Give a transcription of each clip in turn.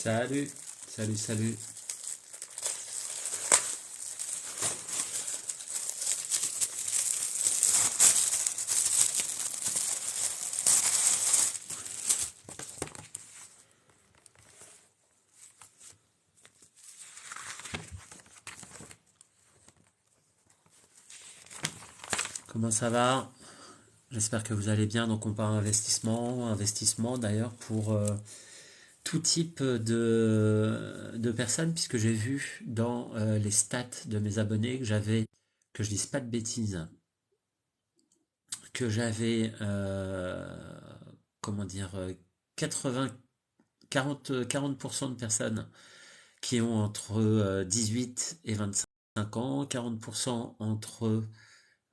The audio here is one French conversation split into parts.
Salut, salut, salut. Comment ça va? J'espère que vous allez bien. Donc on parle investissement d'ailleurs pour tout type de personnes, puisque j'ai vu dans les stats de mes abonnés que que je dise pas de bêtises, que j'avais, comment dire, 80, 40% de personnes qui ont entre 18 et 25 ans, 40% entre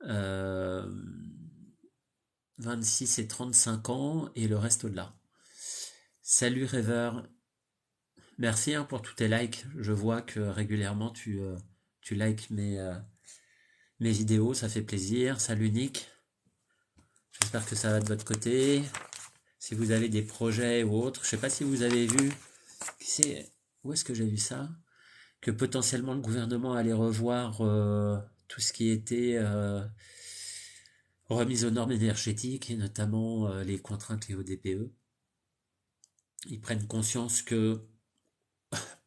euh, 26 et 35 ans et le reste au-delà. Salut rêveur, merci hein, pour tous tes likes. Je vois que régulièrement tu likes mes vidéos, ça fait plaisir. Salut Nick, j'espère que ça va de votre côté. Si vous avez des projets ou autres, je sais pas si vous avez vu, où est-ce que j'ai vu ça? Que potentiellement le gouvernement allait revoir tout ce qui était remise aux normes énergétiques et notamment les contraintes liées au DPE. Ils prennent conscience que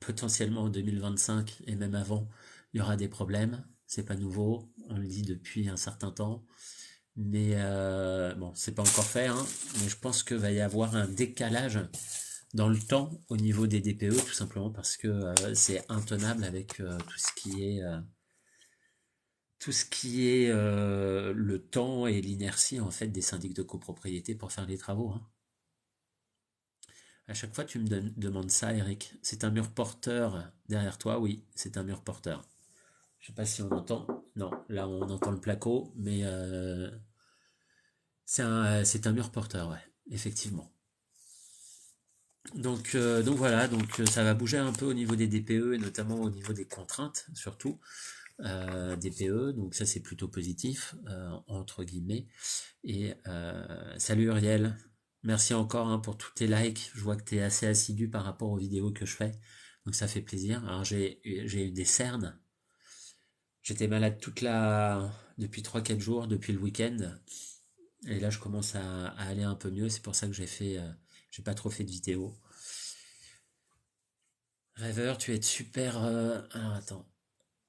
potentiellement en 2025 et même avant, il y aura des problèmes. C'est pas nouveau, on le dit depuis un certain temps. Mais bon, c'est pas encore fait, hein, mais je pense qu'il va y avoir un décalage dans le temps au niveau des DPE, tout simplement parce que c'est intenable avec tout ce qui est le temps et l'inertie en fait des syndics de copropriété pour faire les travaux. Hein. À chaque fois, tu me demandes ça, Eric. C'est un mur porteur derrière toi? Oui, c'est un mur porteur. Je sais pas si on entend. Non, là on entend le placo, mais c'est un mur porteur, ouais, effectivement. Donc voilà, ça va bouger un peu au niveau des DPE et notamment au niveau des contraintes, surtout DPE. Donc ça c'est plutôt positif entre guillemets. Et salut Uriel, merci encore hein, pour tous tes likes. Je vois que tu es assez assidu par rapport aux vidéos que je fais, donc ça fait plaisir. Alors j'ai eu des cernes. J'étais malade depuis 3 4 jours, depuis le week-end. Et là, je commence à aller un peu mieux. C'est pour ça que j'ai pas trop fait de vidéos. Rêveur, tu es de super. Alors attends,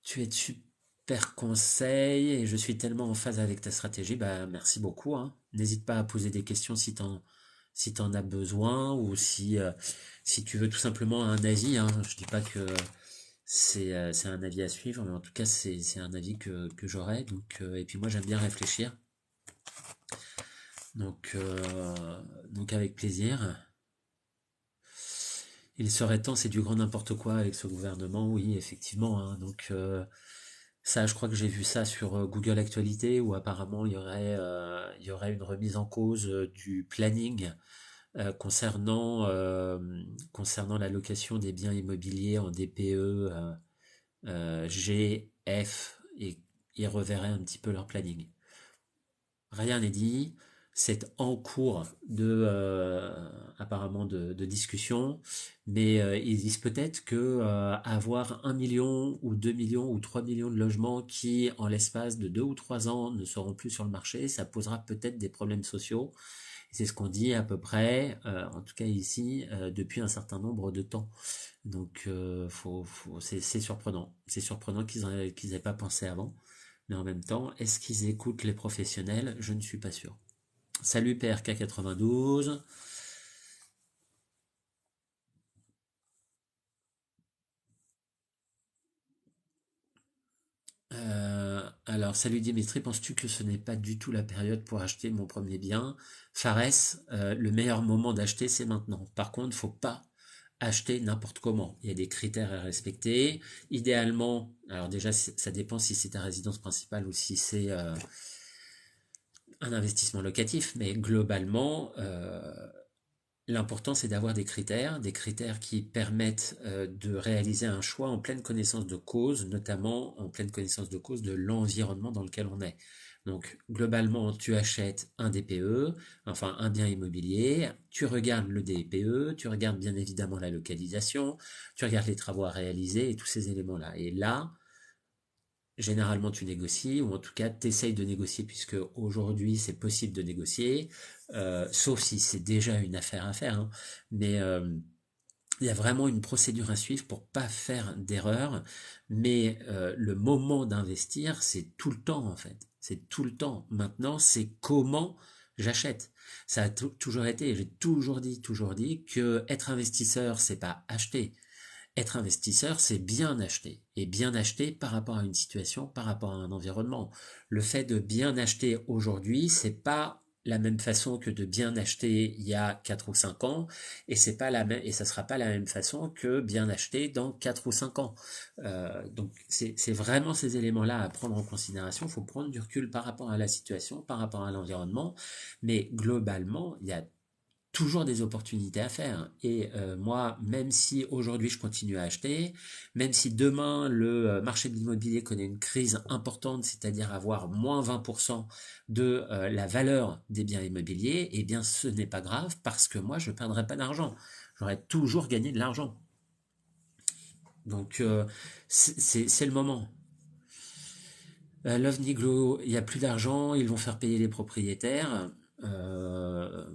tu es de super conseils et je suis tellement en phase avec ta stratégie. Bah, merci beaucoup. Hein. N'hésite pas à poser des questions si t'en as besoin ou si tu veux tout simplement un avis. Hein. Je dis pas que c'est un avis à suivre, mais en tout cas, c'est un avis que j'aurai. Et puis moi, j'aime bien réfléchir. Donc, euh, donc avec plaisir. Il serait temps, c'est du grand n'importe quoi avec ce gouvernement, oui, effectivement. Hein. Ça, je crois que j'ai vu ça sur Google Actualité, où apparemment il y aurait une remise en cause du planning concernant l'allocation des biens immobiliers en DPE, G, F, et ils reverraient un petit peu leur planning. Rien n'est dit. C'est en cours apparemment de discussion, mais ils disent peut-être que avoir 1 million ou 2 millions ou 3 millions de logements qui, en l'espace de 2 ou 3 ans, ne seront plus sur le marché, ça posera peut-être des problèmes sociaux. C'est ce qu'on dit à peu près, en tout cas ici, depuis un certain nombre de temps. C'est surprenant. C'est surprenant qu'ils aient pas pensé avant. Mais en même temps, est-ce qu'ils écoutent les professionnels? Je ne suis pas sûr. Salut PRK92. Alors, salut Dimitri, penses-tu que ce n'est pas du tout la période pour acheter mon premier bien? Fares, le meilleur moment d'acheter, c'est maintenant. Par contre, faut pas acheter n'importe comment. Il y a des critères à respecter. Idéalement, alors déjà, ça dépend si c'est ta résidence principale ou si c'est un investissement locatif, mais globalement, l'important, c'est d'avoir des critères qui permettent de réaliser un choix en pleine connaissance de cause, notamment en pleine connaissance de cause de l'environnement dans lequel on est. Donc, globalement, tu achètes un DPE, enfin un bien immobilier, tu regardes le DPE, tu regardes bien évidemment la localisation, tu regardes les travaux à réaliser et tous ces éléments-là. Et là, généralement, tu négocies, ou en tout cas, tu essayes de négocier, puisque aujourd'hui, c'est possible de négocier, sauf si c'est déjà une affaire à faire, hein. Mais il y a vraiment une procédure à suivre pour pas faire d'erreur, mais le moment d'investir, c'est tout le temps en fait. C'est tout le temps. Maintenant, c'est comment j'achète. Ça a toujours été, j'ai toujours dit que être investisseur, c'est pas acheter. Être investisseur, c'est bien acheter. Et bien acheter par rapport à une situation, par rapport à un environnement. Le fait de bien acheter aujourd'hui, c'est pas la même façon que de bien acheter il y a 4 ou 5 ans, et c'est pas la même, et ça sera pas la même façon que bien acheter dans 4 ou 5 ans. Donc c'est vraiment ces éléments-là à prendre en considération. Il faut prendre du recul par rapport à la situation, par rapport à l'environnement, mais globalement, il y a toujours des opportunités à faire. Et moi, même si aujourd'hui je continue à acheter, même si demain le marché de l'immobilier connaît une crise importante, c'est-à-dire avoir moins 20% de la valeur des biens immobiliers, eh bien ce n'est pas grave parce que moi je ne perdrai pas d'argent. J'aurai toujours gagné de l'argent. Donc c'est le moment. L'OVNI-GLO, il n'y a plus d'argent, ils vont faire payer les propriétaires. Euh,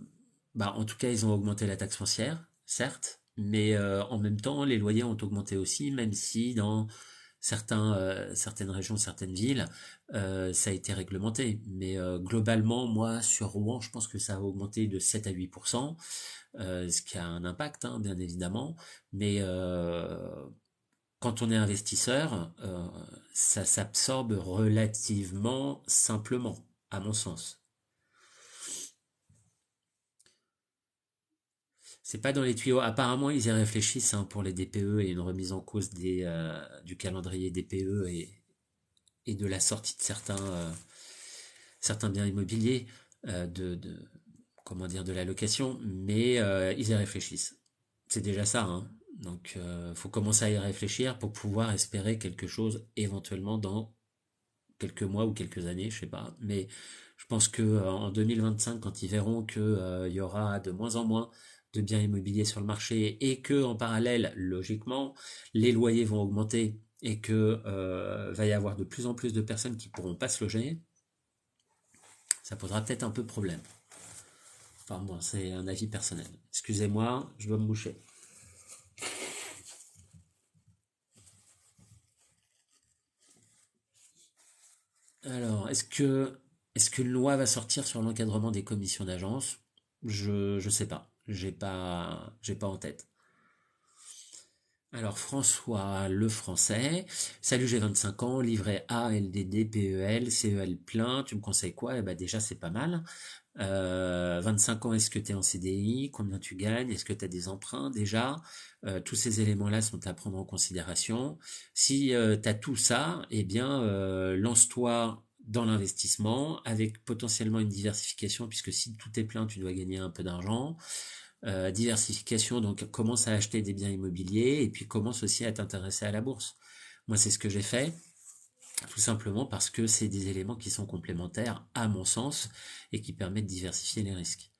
Bah, en tout cas, ils ont augmenté la taxe foncière, certes, mais en même temps, les loyers ont augmenté aussi, même si dans certaines régions, certaines villes, ça a été réglementé. Mais globalement, moi, sur Rouen, je pense que ça a augmenté de 7 à 8%, ce qui a un impact, hein, bien évidemment. Mais quand on est investisseur, ça s'absorbe relativement simplement, à mon sens. C'est pas dans les tuyaux. Apparemment, ils y réfléchissent, hein, pour les DPE et une remise en cause du calendrier DPE et de la sortie de certains biens immobiliers, comment dire, de la location. Mais ils y réfléchissent. C'est déjà ça, hein. Donc, faut commencer à y réfléchir pour pouvoir espérer quelque chose éventuellement dans quelques mois ou quelques années, je sais pas. Mais je pense que en 2025, quand ils verront que il y aura de moins en moins de biens immobiliers sur le marché et que en parallèle, logiquement, les loyers vont augmenter et que va y avoir de plus en plus de personnes qui pourront pas se loger, ça posera peut-être un peu de problème. Enfin bon, c'est un avis personnel. Excusez-moi, je dois me moucher. Alors, est-ce qu'une loi va sortir sur l'encadrement des commissions d'agence? Je sais pas. J'ai pas en tête. Alors François Le Français, salut, j'ai 25 ans, livret A, LDD, PEL, CEL plein, tu me conseilles quoi? Eh ben déjà c'est pas mal. 25 ans, est-ce que tu es en CDI? Combien tu gagnes? Est-ce que tu as des emprunts déjà? Tous ces éléments-là sont à prendre en considération. Si tu as tout ça, eh bien lance-toi dans l'investissement avec potentiellement une diversification, puisque si tout est plein, tu dois gagner un peu d'argent. Diversification, donc commence à acheter des biens immobiliers et puis commence aussi à t'intéresser à la bourse. Moi, c'est ce que j'ai fait, tout simplement parce que c'est des éléments qui sont complémentaires à mon sens et qui permettent de diversifier les risques.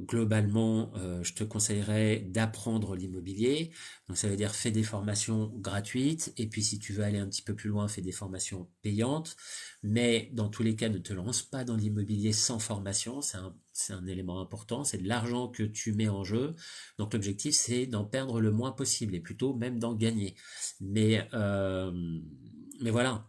Globalement, je te conseillerais d'apprendre l'immobilier. Donc ça veut dire fais des formations gratuites et puis si tu veux aller un petit peu plus loin, fais des formations payantes. Mais dans tous les cas, ne te lance pas dans l'immobilier sans formation. C'est un élément important. C'est de l'argent que tu mets en jeu. Donc l'objectif, c'est d'en perdre le moins possible et plutôt même d'en gagner. Mais, euh, mais voilà.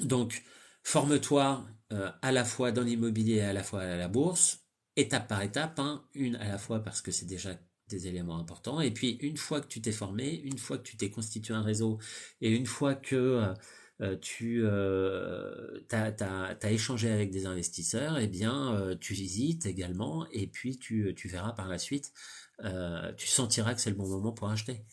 Donc, forme-toi à la fois dans l'immobilier et à la fois à la bourse, étape par étape, hein, une à la fois parce que c'est déjà des éléments importants. Et puis, une fois que tu t'es formé, une fois que tu t'es constitué un réseau, et une fois que tu t'as échangé avec des investisseurs, eh bien, tu visites également, et puis tu verras par la suite, tu sentiras que c'est le bon moment pour acheter.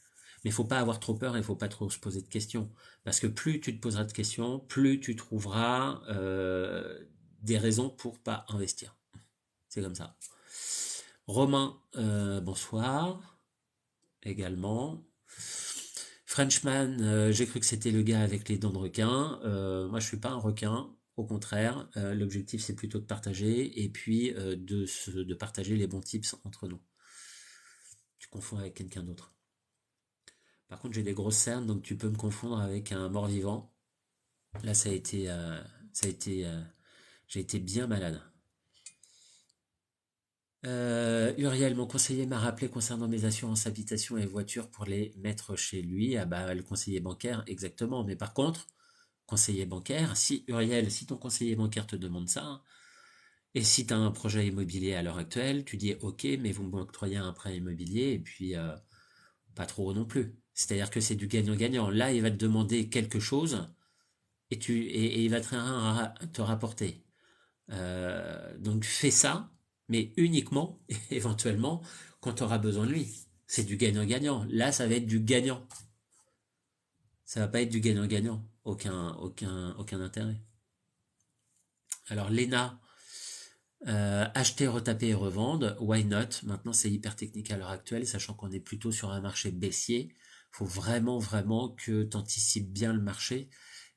Mais il faut pas avoir trop peur et il faut pas trop se poser de questions. Parce que plus tu te poseras de questions, plus tu trouveras des raisons pour pas investir. C'est comme ça. Romain, bonsoir également. Frenchman, j'ai cru que c'était le gars avec les dents de requin. Moi, je suis pas un requin. Au contraire, l'objectif c'est plutôt de partager et puis de partager les bons tips entre nous. Tu confonds avec quelqu'un d'autre. Par contre, j'ai des grosses cernes, donc tu peux me confondre avec un mort-vivant. Là, ça a été, j'ai été bien malade. Uriel, mon conseiller m'a rappelé concernant mes assurances habitation et voiture pour les mettre chez lui. Ah bah, le conseiller bancaire, exactement. Mais par contre, conseiller bancaire, si Uriel, si ton conseiller bancaire te demande ça, et si tu as un projet immobilier à l'heure actuelle, tu dis OK, mais vous m'octroyez un prêt immobilier et puis pas trop non plus. C'est-à-dire que c'est du gagnant-gagnant. Là, il va te demander quelque chose et il va te rapporter. Donc fais ça, mais uniquement, éventuellement, quand tu auras besoin de lui. C'est du gagnant-gagnant. Là, ça va être du gagnant. Ça va pas être du gagnant-gagnant. Aucun intérêt. Alors, Lena, acheter, retaper et revendre, why not? Maintenant, c'est hyper technique à l'heure actuelle, sachant qu'on est plutôt sur un marché baissier. Faut vraiment, vraiment que tu anticipes bien le marché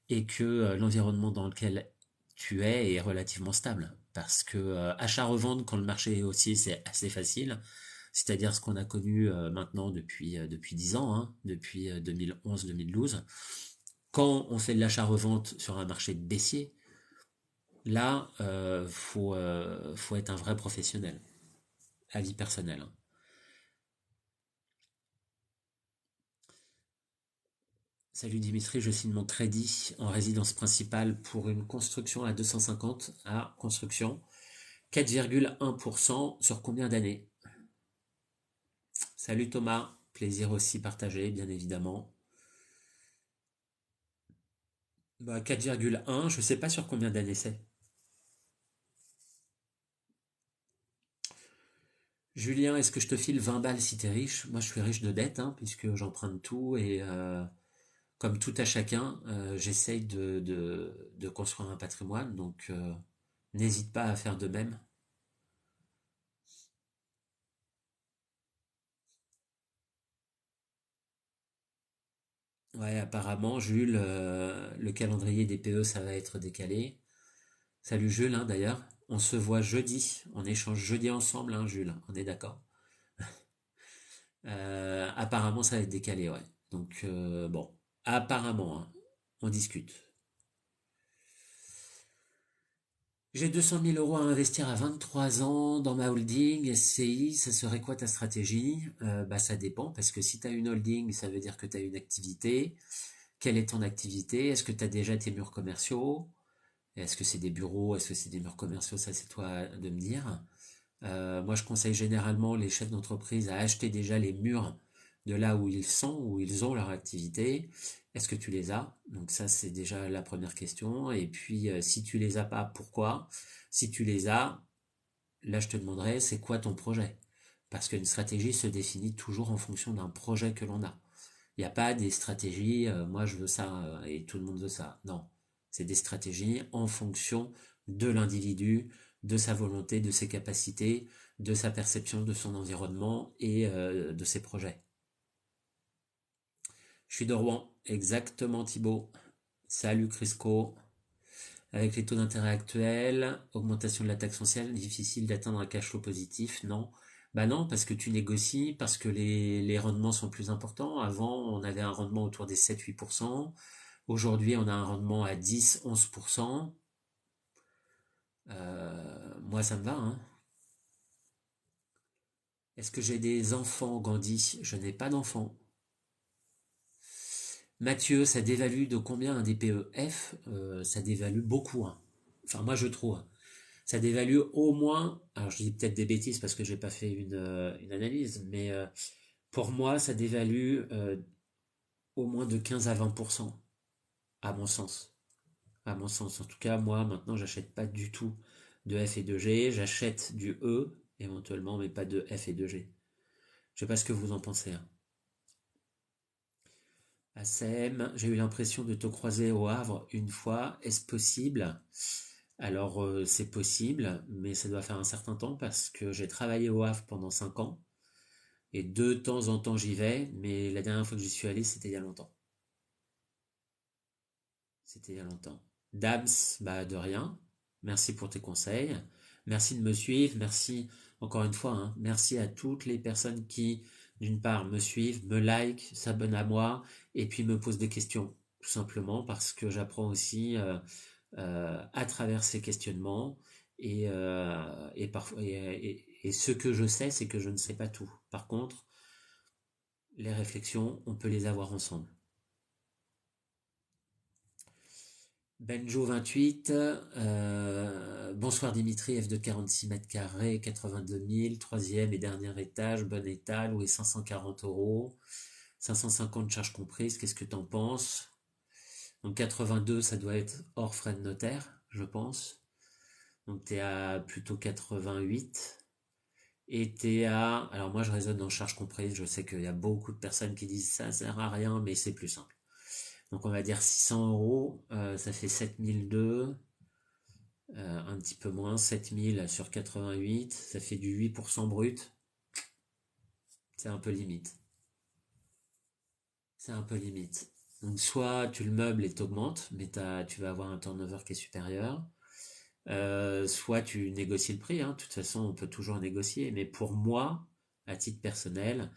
et que l'environnement dans lequel tu es est relativement stable. Parce que achat-revente, quand le marché est haussier, c'est assez facile. C'est-à-dire ce qu'on a connu maintenant depuis 10 ans, hein, depuis 2011-2012. Quand on fait de l'achat-revente sur un marché baissier, là, faut être un vrai professionnel, avis personnel. Hein. Salut Dimitri, je signe mon crédit en résidence principale pour une construction à 250 à construction. 4,1% sur combien d'années? Salut Thomas, plaisir aussi partagé, bien évidemment. Bah, 4,1, je sais pas sur combien d'années c'est. Julien, est-ce que je te file 20 balles si t'es riche? Moi, je suis riche de dette, hein, puisque j'emprunte tout et comme tout à chacun, j'essaye de construire un patrimoine, donc n'hésite pas à faire de même. Ouais, apparemment, Jules, le calendrier des PE, ça va être décalé. Salut Jules, hein, d'ailleurs. On se voit jeudi. On échange jeudi ensemble, hein, Jules. On est d'accord. Apparemment, ça va être décalé, ouais. Donc, bon. Apparemment, hein, on discute. J'ai 200 000 euros à investir à 23 ans dans ma holding SCI. Ça serait quoi ta stratégie? Bah, ça dépend, parce que si tu as une holding, ça veut dire que tu as une activité. Quelle est ton activité? Est-ce que tu as déjà tes murs commerciaux? Est-ce que c'est des bureaux? Est-ce que c'est des murs commerciaux? Ça, c'est toi de me dire. Moi, je conseille généralement les chefs d'entreprise à acheter déjà les murs de là où ils sont, où ils ont leur activité. Est-ce que tu les as? Donc ça, c'est déjà la première question. Et puis, si tu les as pas, pourquoi? Si tu les as, là, je te demanderai, c'est quoi ton projet? Parce qu'une stratégie se définit toujours en fonction d'un projet que l'on a. Il n'y a pas des stratégies, moi je veux ça et tout le monde veut ça. Non, c'est des stratégies en fonction de l'individu, de sa volonté, de ses capacités, de sa perception de son environnement et de ses projets. Je suis de Rouen, exactement Thibaut. Salut Crisco. Avec les taux d'intérêt actuels, augmentation de la taxe foncière, difficile d'atteindre un cash flow positif, non. Bah non, parce que tu négocies, parce que les rendements sont plus importants. Avant, on avait un rendement autour des 7-8%. Aujourd'hui, on a un rendement à 10-11%. Moi, ça me va, hein. Est-ce que j'ai des enfants, Gandhi? Je n'ai pas d'enfants. Mathieu, ça dévalue de combien un DPE-F? Ça dévalue beaucoup, hein. Enfin, moi, je trouve. Hein. Ça dévalue au moins, alors je dis peut-être des bêtises parce que j'ai pas fait une analyse, mais pour moi, ça dévalue au moins de 15 à 20%, à mon sens. À mon sens. En tout cas, moi, maintenant, j'achète pas du tout de F et de G. J'achète du E, éventuellement, mais pas de F et de G. Je sais pas ce que vous en pensez. Hein. ACM, j'ai eu l'impression de te croiser au Havre une fois. Est-ce possible? Alors, c'est possible, mais ça doit faire un certain temps parce que j'ai travaillé au Havre pendant 5 ans. Et de temps en temps, j'y vais, mais la dernière fois que j'y suis allé, c'était il y a longtemps. C'était il y a longtemps. Dams, bah de rien. Merci pour tes conseils. Merci de me suivre. Merci encore une fois, hein, merci à toutes les personnes qui, d'une part, me suivent, me like, s'abonnent à moi et puis me posent des questions. Tout simplement parce que j'apprends aussi à travers ces questionnements et ce que je sais, c'est que je ne sais pas tout. Par contre, les réflexions, on peut les avoir ensemble. Benjo 28, bonsoir Dimitri, F de 46 mètres carrés, 82 000, troisième et dernier étage, bon état, loué 540 euros, 550 charges comprises, qu'est-ce que t'en penses? Donc 82, ça doit être hors frais de notaire, je pense. Donc t'es à plutôt 88. Et t'es à... Alors moi je raisonne en charges comprises, je sais qu'il y a beaucoup de personnes qui disent ça sert à rien, mais c'est plus simple. Donc on va dire 600 euros, ça fait 7002. Un petit peu moins, 7000 sur 88, ça fait du 8% brut. C'est un peu limite. C'est un peu limite. Donc soit tu le meubles et t'augmentes, mais tu vas avoir un turnover qui est supérieur. Soit tu négocies le prix, hein. De toute façon, on peut toujours négocier. Mais pour moi, à titre personnel,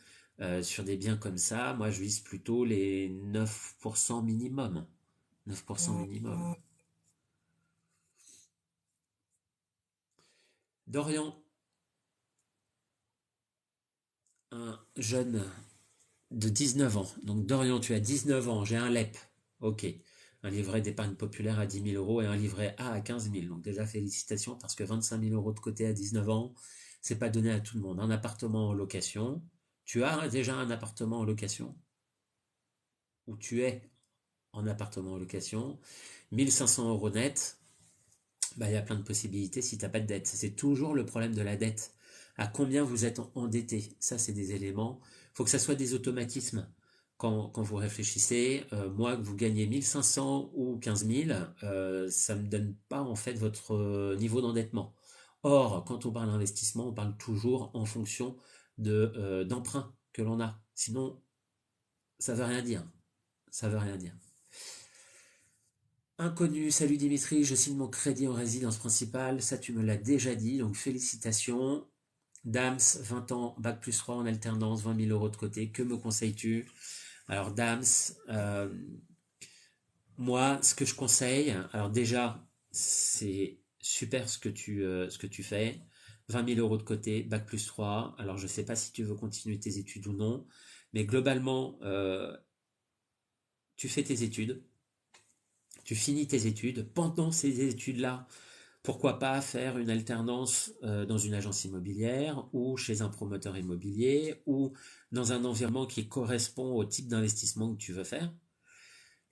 sur des biens comme ça, moi je vise plutôt les 9% minimum. 9% minimum. Dorian, un jeune de 19 ans. Donc Dorian, tu as 19 ans, j'ai un LEP. Ok. Un livret d'épargne populaire à 10 000 euros et un livret A à 15 000. Donc déjà félicitations parce que 25 000 euros de côté à 19 ans, c'est pas donné à tout le monde. Un appartement en location. Tu as déjà un appartement en location ou tu es en appartement en location. 1500 euros net. Bah, il y a plein de possibilités si tu n'as pas de dette. C'est toujours le problème de la dette. À combien vous êtes endetté? Ça, c'est des éléments. Il faut que ça soit des automatismes. Quand vous réfléchissez, moi, que vous gagnez 1500 ou 15 000, ça ne me donne pas en fait votre niveau d'endettement. Or, quand on parle d'investissement, on parle toujours en fonction d'emprunt que l'on a. Sinon, ça veut rien dire. Ça veut rien dire. Inconnu, salut Dimitri, je signe mon crédit en résidence principale, ça tu me l'as déjà dit, donc félicitations. Dams, 20 ans, bac plus 3 en alternance, 20 000 euros de côté, que me conseilles-tu? Alors Dams, moi ce que je conseille, alors déjà c'est super ce que tu fais, 20 000 euros de côté, bac plus 3, alors je ne sais pas si tu veux continuer tes études ou non, mais globalement tu fais tes études, tu finis tes études, pendant ces études-là, pourquoi pas faire une alternance dans une agence immobilière ou chez un promoteur immobilier ou dans un environnement qui correspond au type d'investissement que tu veux faire.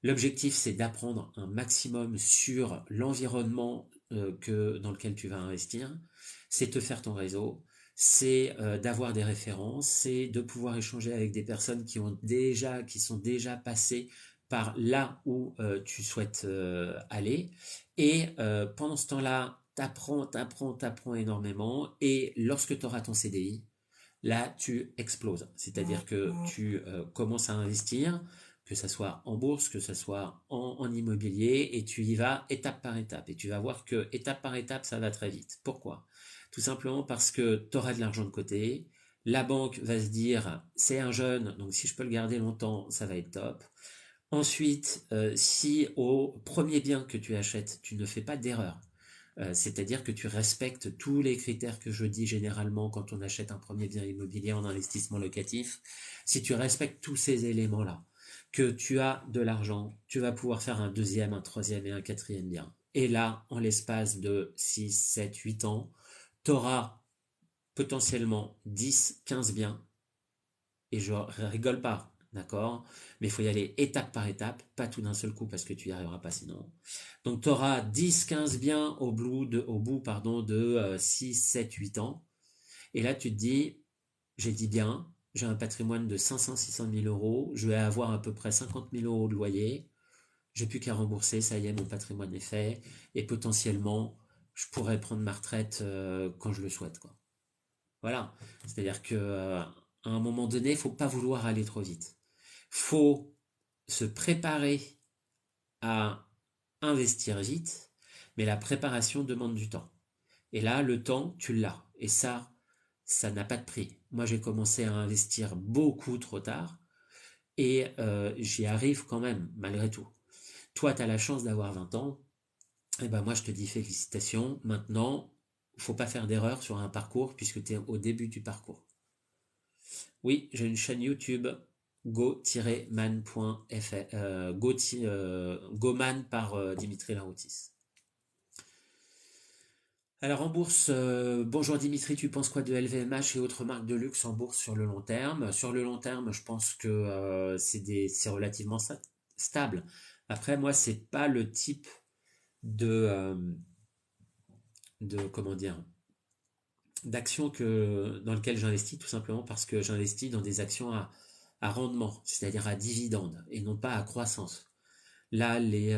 L'objectif, c'est d'apprendre un maximum sur l'environnement dans lequel tu vas investir. C'est te faire ton réseau, c'est d'avoir des références, c'est de pouvoir échanger avec des personnes qui sont déjà passées par là où tu souhaites aller. Et pendant ce temps-là, t'apprends énormément. Et lorsque tu auras ton CDI, là, tu exploses. C'est-à-dire que tu commences à investir, que ce soit en bourse, que ce soit en immobilier, et tu y vas étape par étape. Et tu vas voir que étape par étape, ça va très vite. Pourquoi? Tout simplement parce que tu auras de l'argent de côté. La banque va se dire, c'est un jeune, donc si je peux le garder longtemps, ça va être top. Ensuite, si au premier bien que tu achètes, tu ne fais pas d'erreur, c'est-à-dire que tu respectes tous les critères que je dis généralement quand on achète un premier bien immobilier en investissement locatif. Si tu respectes tous ces éléments-là, que tu as de l'argent, tu vas pouvoir faire un deuxième, un troisième et un quatrième bien. Et là, en l'espace de 6, 7, 8 ans, tu auras potentiellement 10, 15 biens. Et je rigole pas, d'accord? Mais il faut y aller étape par étape, pas tout d'un seul coup parce que tu n'y arriveras pas sinon. Donc tu auras 10, 15 biens au bout pardon, de 6, 7, 8 ans. Et là tu te dis, j'ai dit bien, j'ai un patrimoine de 500, 600 000 euros, je vais avoir à peu près 50 000 euros de loyer, j'ai plus qu'à rembourser, ça y est, mon patrimoine est fait, et potentiellement, je pourrais prendre ma retraite quand je le souhaite, quoi. Voilà. C'est-à-dire que à un moment donné, il faut pas vouloir aller trop vite. Faut se préparer à investir vite, mais la préparation demande du temps. Et là, le temps, tu l'as. Et ça n'a pas de prix. Moi, j'ai commencé à investir beaucoup trop tard et j'y arrive quand même, malgré tout. Toi, tu as la chance d'avoir 20 ans. Et ben moi, je te dis félicitations. Maintenant, faut pas faire d'erreur sur un parcours puisque tu es au début du parcours. Oui, j'ai une chaîne YouTube go-man.fr, goman par Dimitri Laroutis. Alors en bourse, bonjour Dimitri, tu penses quoi de LVMH et autres marques de luxe en bourse sur le long terme? Sur le long terme, je pense que c'est relativement stable. Après, moi, c'est pas le type de, euh, de comment dire, d'action dans lequel j'investis, tout simplement parce que j'investis dans des actions à rendement, c'est-à-dire à dividende, et non pas à croissance. Là, les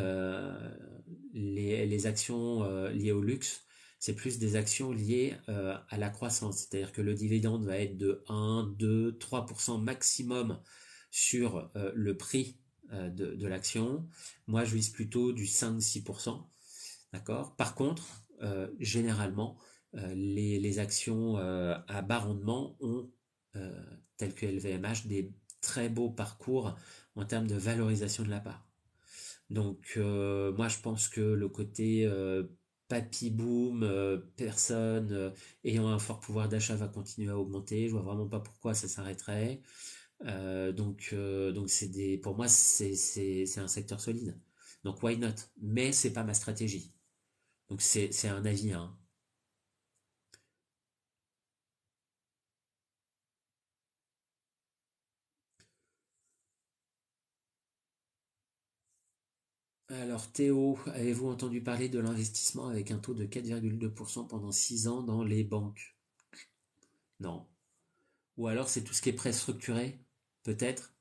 actions liées au luxe, c'est plus des actions liées à la croissance. C'est-à-dire que le dividende va être de 1, 2, 3% maximum sur le prix de l'action. Moi, je vise plutôt du 5-6%. D'accord? Par contre, généralement, les actions à bas rendement ont, euh, telles que LVMH, des très beaux parcours en termes de valorisation de la part. Donc moi je pense que le côté papy boom, personne ayant un fort pouvoir d'achat va continuer à augmenter. Je vois vraiment pas pourquoi ça s'arrêterait. Donc pour moi c'est un secteur solide. Donc why not? Mais c'est pas ma stratégie. Donc c'est un avis, hein. Alors Théo, avez-vous entendu parler de l'investissement avec un taux de 4,2% pendant 6 ans dans les banques? Non. Ou alors c'est tout ce qui est prêt structuré? Peut-être.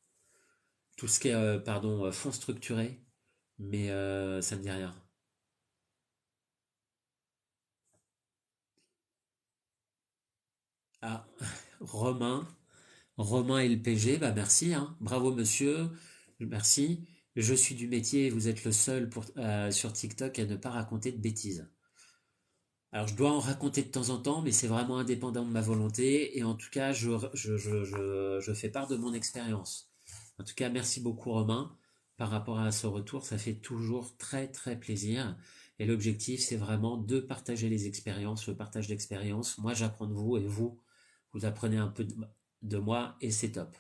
Tout ce qui est, pardon, fonds structurés, mais ça me dit rien. Ah, Romain, Romain LPG, bah merci, hein. Bravo monsieur, merci. Je suis du métier et vous êtes le seul sur TikTok à ne pas raconter de bêtises. Alors je dois en raconter de temps en temps, mais c'est vraiment indépendant de ma volonté et en tout cas je fais part de mon expérience. En tout cas, merci beaucoup Romain par rapport à ce retour, ça fait toujours très très plaisir. Et l'objectif, c'est vraiment de partager les expériences, le partage d'expériences. Moi, j'apprends de vous et vous apprenez un peu de moi et c'est top.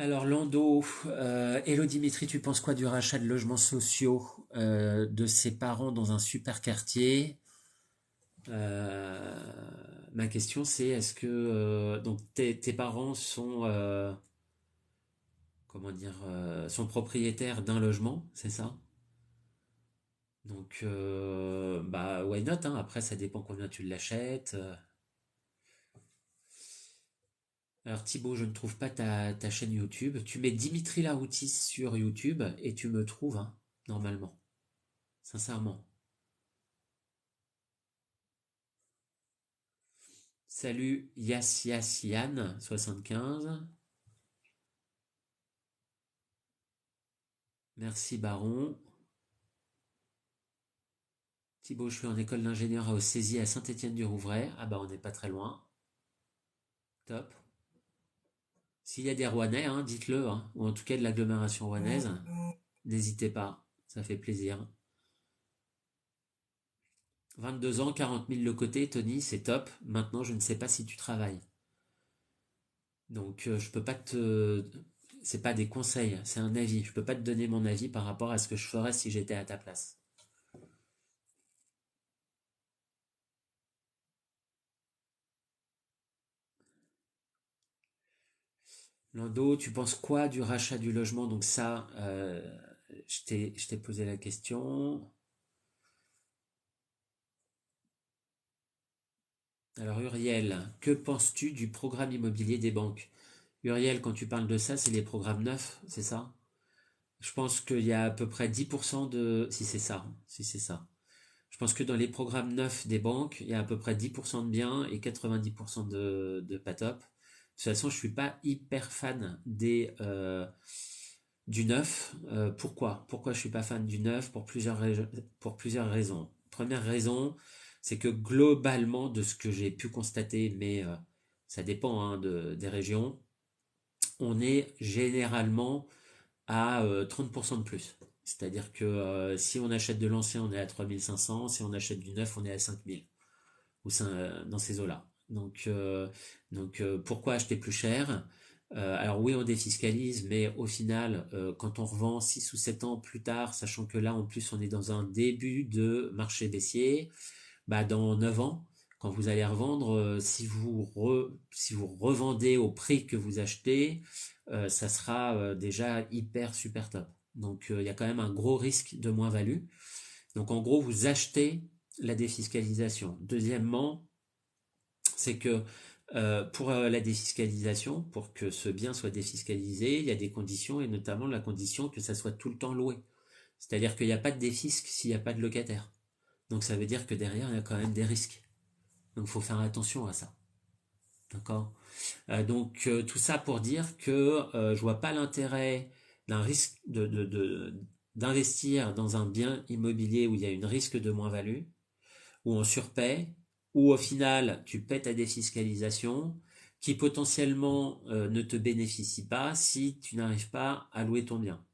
Alors Lando, Hello Dimitri, tu penses quoi du rachat de logements sociaux de ses parents dans un super quartier? Euh, Ma question c'est est-ce que donc tes parents sont comment dire sont propriétaires d'un logement, c'est ça? Donc bah why not hein, après ça dépend combien tu l'achètes. Alors Thibaut, je ne trouve pas ta chaîne YouTube. Tu mets Dimitri Laroutis sur YouTube et tu me trouves hein, normalement. Sincèrement. Salut Yas Yas Yann 75. Merci Baron. Thibaut, je suis en école d'ingénieur au CESI à Saint-Étienne-du-Rouvray. Ah bah on n'est pas très loin. Top. S'il y a des Rouennais, hein, dites-le, hein, ou en tout cas de l'agglomération rouennaise, n'hésitez pas, ça fait plaisir. 22 ans, 40 000 le côté, Tony, c'est top. Maintenant, je ne sais pas si tu travailles. Donc, je peux pas te... C'est pas des conseils, c'est un avis. Je peux pas te donner mon avis par rapport à ce que je ferais si j'étais à ta place. Lando, tu penses quoi du rachat du logement? Donc ça, je t'ai posé la question. Alors Uriel, que penses-tu du programme immobilier des banques? Uriel, quand tu parles de ça, c'est les programmes neufs, c'est ça? Je pense qu'il y a à peu près 10% de... Si c'est ça, si c'est ça. Je Je pense que dans les programmes neufs des banques, il y a à peu près 10% de biens et 90% de pas top. De toute façon, je suis pas hyper fan du neuf. Pourquoi je suis pas fan du neuf? Pour plusieurs raisons. Première raison, c'est que globalement, de ce que j'ai pu constater, mais ça dépend hein, des régions, on est généralement à 30% de plus. C'est-à-dire que si on achète de l'ancien, on est à 3500, si on achète du neuf, on est à 5000, ou dans ces eaux-là. Donc, pourquoi acheter plus cher? Alors oui, on défiscalise, mais au final, quand on revend 6 ou 7 ans plus tard, sachant que là, en plus, on est dans un début de marché baissier, bah, dans 9 ans, quand vous allez revendre, si vous revendez au prix que vous achetez, ça sera déjà hyper super top. Donc il y a quand même un gros risque de moins-value. Donc en gros, vous achetez la défiscalisation. Deuxièmement, c'est que pour la défiscalisation, pour que ce bien soit défiscalisé, il y a des conditions, et notamment la condition que ça soit tout le temps loué. C'est-à-dire qu'il n'y a pas de défisque s'il n'y a pas de locataire. Donc ça veut dire que derrière, il y a quand même des risques. Donc il faut faire attention à ça. D'accord. Donc tout ça pour dire que je vois pas l'intérêt d'un risque d'investir dans un bien immobilier où il y a une risque de moins-value, où on surpaie, où au final tu paies ta défiscalisation, qui potentiellement ne te bénéficie pas si tu n'arrives pas à louer ton bien.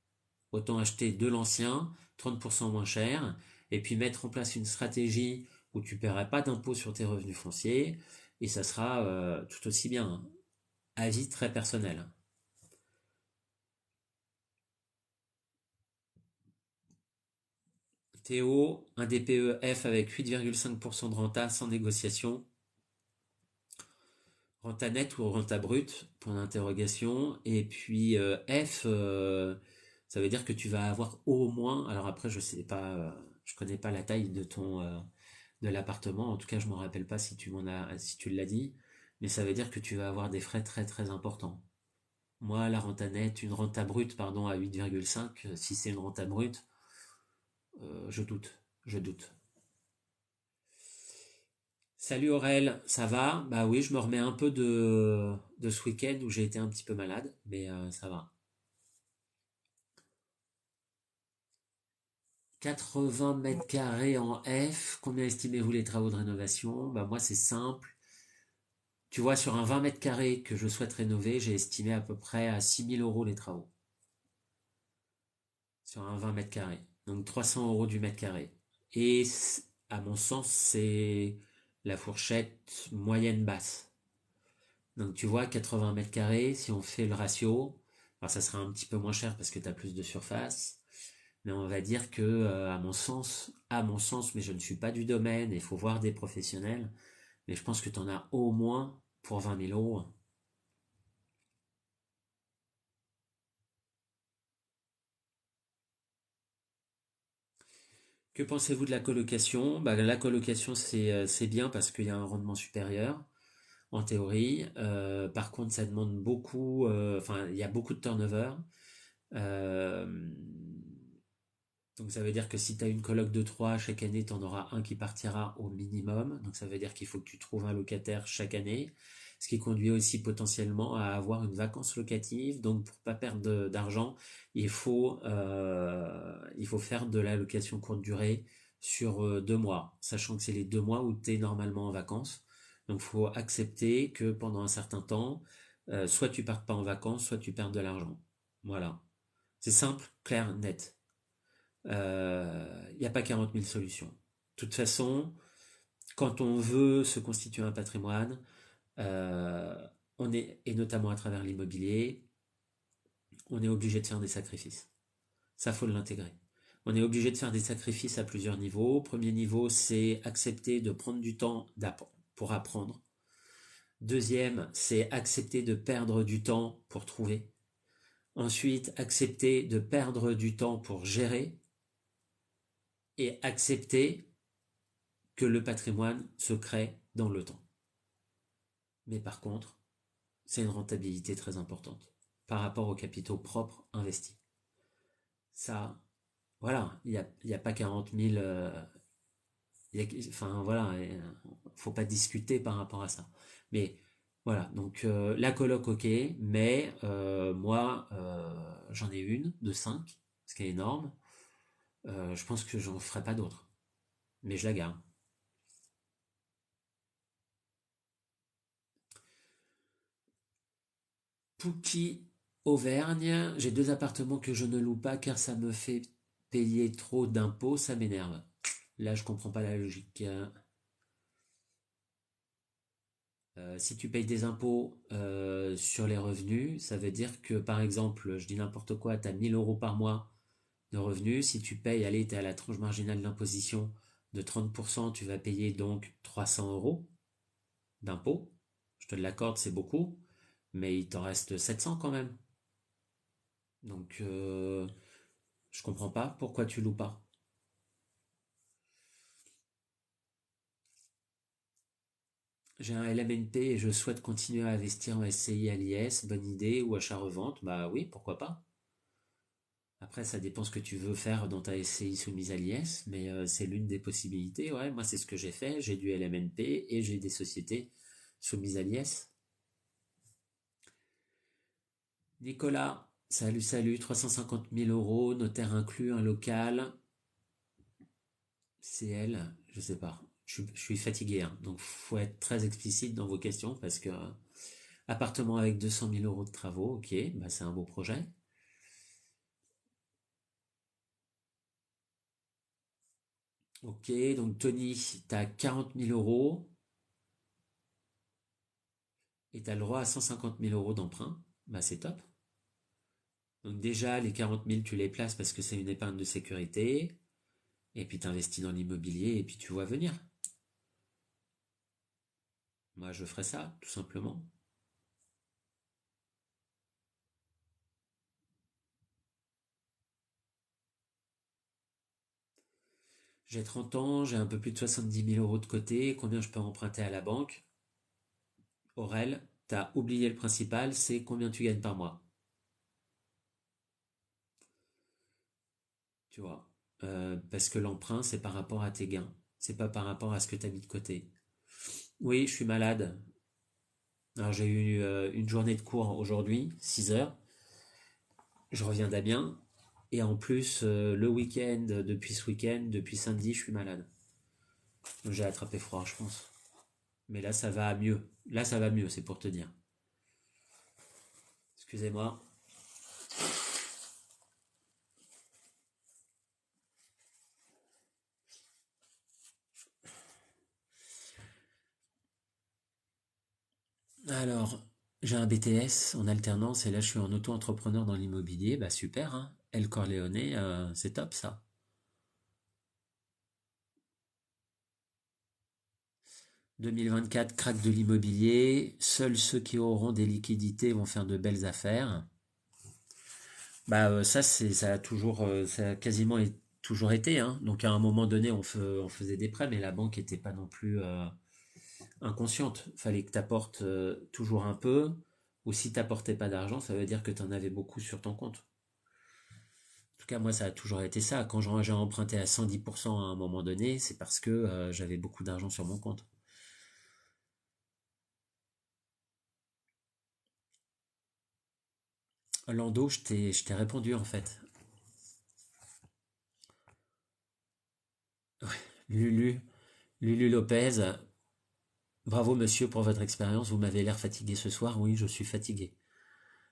Autant acheter de l'ancien, 30% moins cher, et puis mettre en place une stratégie où tu ne paieras pas d'impôt sur tes revenus fonciers, et ça sera tout aussi bien. Hein. Avis très personnel. Théo, un DPE-F avec 8,5% de renta sans négociation. Renta nette ou renta brute, point d'interrogation. Et puis F, ça veut dire que tu vas avoir au moins, alors après je sais pas, je connais pas la taille de l'appartement, en tout cas je me rappelle pas si tu l'as dit, mais ça veut dire que tu vas avoir des frais très très importants. Moi, la renta nette, une renta brute, pardon, à 8,5, si c'est une renta brute, je doute, je doute. Salut Aurel, ça va? Bah oui, je me remets un peu de ce week-end où j'ai été un petit peu malade, mais ça va. 80 mètres carrés en F, combien estimez-vous les travaux de rénovation? Bah moi c'est simple. Tu vois, sur un 20 mètres carrés que je souhaite rénover, j'ai estimé à peu près à 6 000 € les travaux. Sur un 20 mètres carrés. Donc 300 € du mètre carré. Et à mon sens, c'est la fourchette moyenne basse. Donc tu vois, 80 mètres carrés, si on fait le ratio, alors ça sera un petit peu moins cher parce que tu as plus de surface, mais on va dire que, à mon sens, mais je ne suis pas du domaine, il faut voir des professionnels, mais je pense que tu en as au moins pour 20 000 €. Que pensez-vous de la colocation? Bah, la colocation, c'est bien parce qu'il y a un rendement supérieur, en théorie. Par contre, ça demande beaucoup, enfin, il y a beaucoup de turnover. Euh, Donc ça veut dire que si tu as une coloc de 3 chaque année, tu en auras un qui partira au minimum. Donc ça veut dire qu'il faut que tu trouves un locataire chaque année. Ce qui conduit aussi potentiellement à avoir une vacance locative. Donc pour pas perdre d'argent, il faut faire de la location courte durée sur 2 mois. Sachant que c'est les 2 mois où tu es normalement en vacances. Donc il faut accepter que pendant un certain temps, soit tu partes pas en vacances, soit tu perds de l'argent. Voilà. C'est simple, clair, net. Il n'y a pas 40 000 solutions. De toute façon, quand on veut se constituer un patrimoine, euh, et notamment à travers l'immobilier, on est obligé de faire des sacrifices. Ça, faut l'intégrer. On est obligé de faire des sacrifices à plusieurs niveaux. Premier niveau, c'est accepter de prendre du temps pour apprendre. Deuxième, c'est accepter de perdre du temps pour trouver. Ensuite, accepter de perdre du temps pour gérer et accepter que le patrimoine se crée dans le temps. Mais par contre, c'est une rentabilité très importante par rapport aux capitaux propres investis. Ça, voilà, il y a pas 40 000 Enfin voilà, faut pas discuter par rapport à ça. Mais voilà, donc la coloc, ok, mais moi, j'en ai une de 5, ce qui est énorme. Je pense que j'en ferai pas d'autres, mais je la garde. Pouki, Auvergne, j'ai 2 appartements que je ne loue pas car ça me fait payer trop d'impôts, ça m'énerve. Là, je comprends pas la logique. Si tu payes des impôts sur les revenus, ça veut dire que, par exemple, je dis n'importe quoi, tu as 1000 euros par mois de revenus. Si tu payes, allez, tu es à la tranche marginale d'imposition de 30%, tu vas payer donc 300 euros d'impôts. Je te l'accorde, c'est beaucoup, mais il t'en reste 700 quand même. Donc, je comprends pas pourquoi tu loues pas. J'ai un LMNP et je souhaite continuer à investir en SCI à l'IS. Bonne idée ou achat-revente? Bah oui, pourquoi pas. Après, ça dépend ce que tu veux faire dans ta SCI soumise à l'IS, mais c'est l'une des possibilités. Ouais, moi, c'est ce que j'ai fait. J'ai du LMNP et j'ai des sociétés soumises à l'IS. Nicolas, salut, salut, 350 000 euros, notaire inclus, un local. CL, je sais pas. Je suis fatigué, hein, donc faut être très explicite dans vos questions parce que appartement avec 200 000 euros de travaux, ok, bah c'est un beau projet. Ok, donc Tony, t'as 40 000 euros et t'as le droit à 150 000 euros d'emprunt. Bah c'est top. Donc déjà, les 40 000, tu les places parce que c'est une épargne de sécurité. Et puis t'investis dans l'immobilier et puis tu vois venir. Moi, je ferais ça, tout simplement. J'ai 30 ans, j'ai un peu plus de 70 000 euros de côté. Combien je peux emprunter à la banque? Aurel, t'as oublié le principal, c'est combien tu gagnes par mois. Tu vois. Parce que l'emprunt, c'est par rapport à tes gains. C'est pas par rapport à ce que tu as mis de côté. Oui, je suis malade. Alors j'ai eu une journée de cours aujourd'hui, 6 heures. Je reviens d'Amiens. Et en plus, le week-end, depuis ce week-end, depuis samedi, je suis malade. Donc j'ai attrapé froid, je pense. Mais là, ça va mieux. Là, ça va mieux, c'est pour te dire. Excusez-moi. Alors, j'ai un BTS en alternance et là, je suis en auto-entrepreneur dans l'immobilier. Bah super, hein. El Corleone, c'est top ça. 2024, crack de l'immobilier. Seuls ceux qui auront des liquidités vont faire de belles affaires. Bah ça ça a toujours ça a quasiment toujours été, hein. Donc à un moment donné on faisait des prêts mais la banque était pas non plus inconsciente. Fallait que tu apportes toujours un peu ou si t'apportais pas d'argent, ça veut dire que tu en avais beaucoup sur ton compte. En tout cas moi ça a toujours été ça. Quand j'ai emprunté à 110% à un moment donné, c'est parce que j'avais beaucoup d'argent sur mon compte. Lando, je t'ai répondu en fait. Lulu, Lulu Lopez, bravo monsieur pour votre expérience, vous m'avez l'air fatigué ce soir. Oui, je suis fatigué.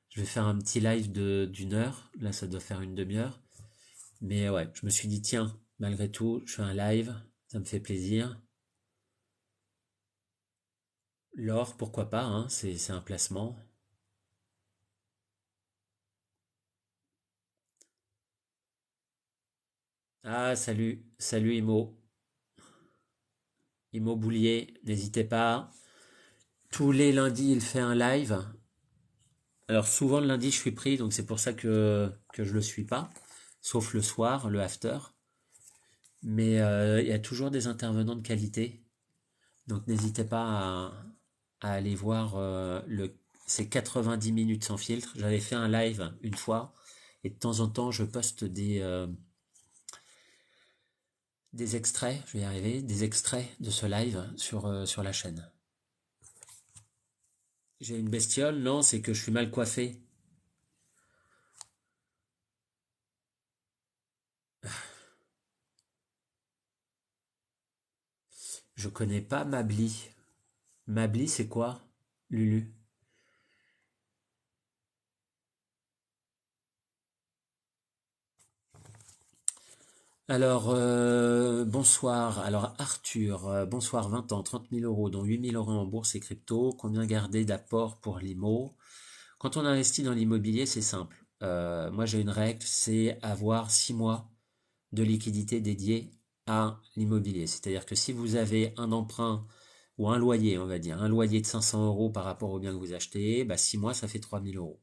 Je vais faire un petit live d'une heure, là ça doit faire une demi-heure. Mais ouais, je me suis dit, tiens, malgré tout, je fais un live, ça me fait plaisir. L'or, pourquoi pas, hein, c'est un placement. Ah, salut, salut Imo, Imo Boulier, n'hésitez pas. Tous les lundis, il fait un live. Alors souvent le lundi, je suis pris, donc c'est pour ça que je le suis pas. Sauf le soir, le after. Mais il y a toujours des intervenants de qualité. Donc n'hésitez pas à aller voir c'est 90 minutes sans filtre. J'avais fait un live une fois et de temps en temps je poste des extraits, je vais y arriver, des extraits de ce live sur la chaîne. J'ai une bestiole? Non, c'est que je suis mal coiffé. Je connais pas Mabli. Mabli, c'est quoi, Lulu? Alors, bonsoir. Alors, Arthur, bonsoir, 20 ans, 30 000 euros, dont 8 000 euros en bourse et crypto. Combien garder d'apport pour l'IMO? Quand on investit dans l'immobilier, c'est simple. Moi, j'ai une règle, c'est avoir 6 mois de liquidité dédiée à l'immobilier. C'est-à-dire que si vous avez un emprunt ou un loyer, on va dire, un loyer de 500 euros par rapport au bien que vous achetez, bah 6 mois, ça fait 3 000 euros.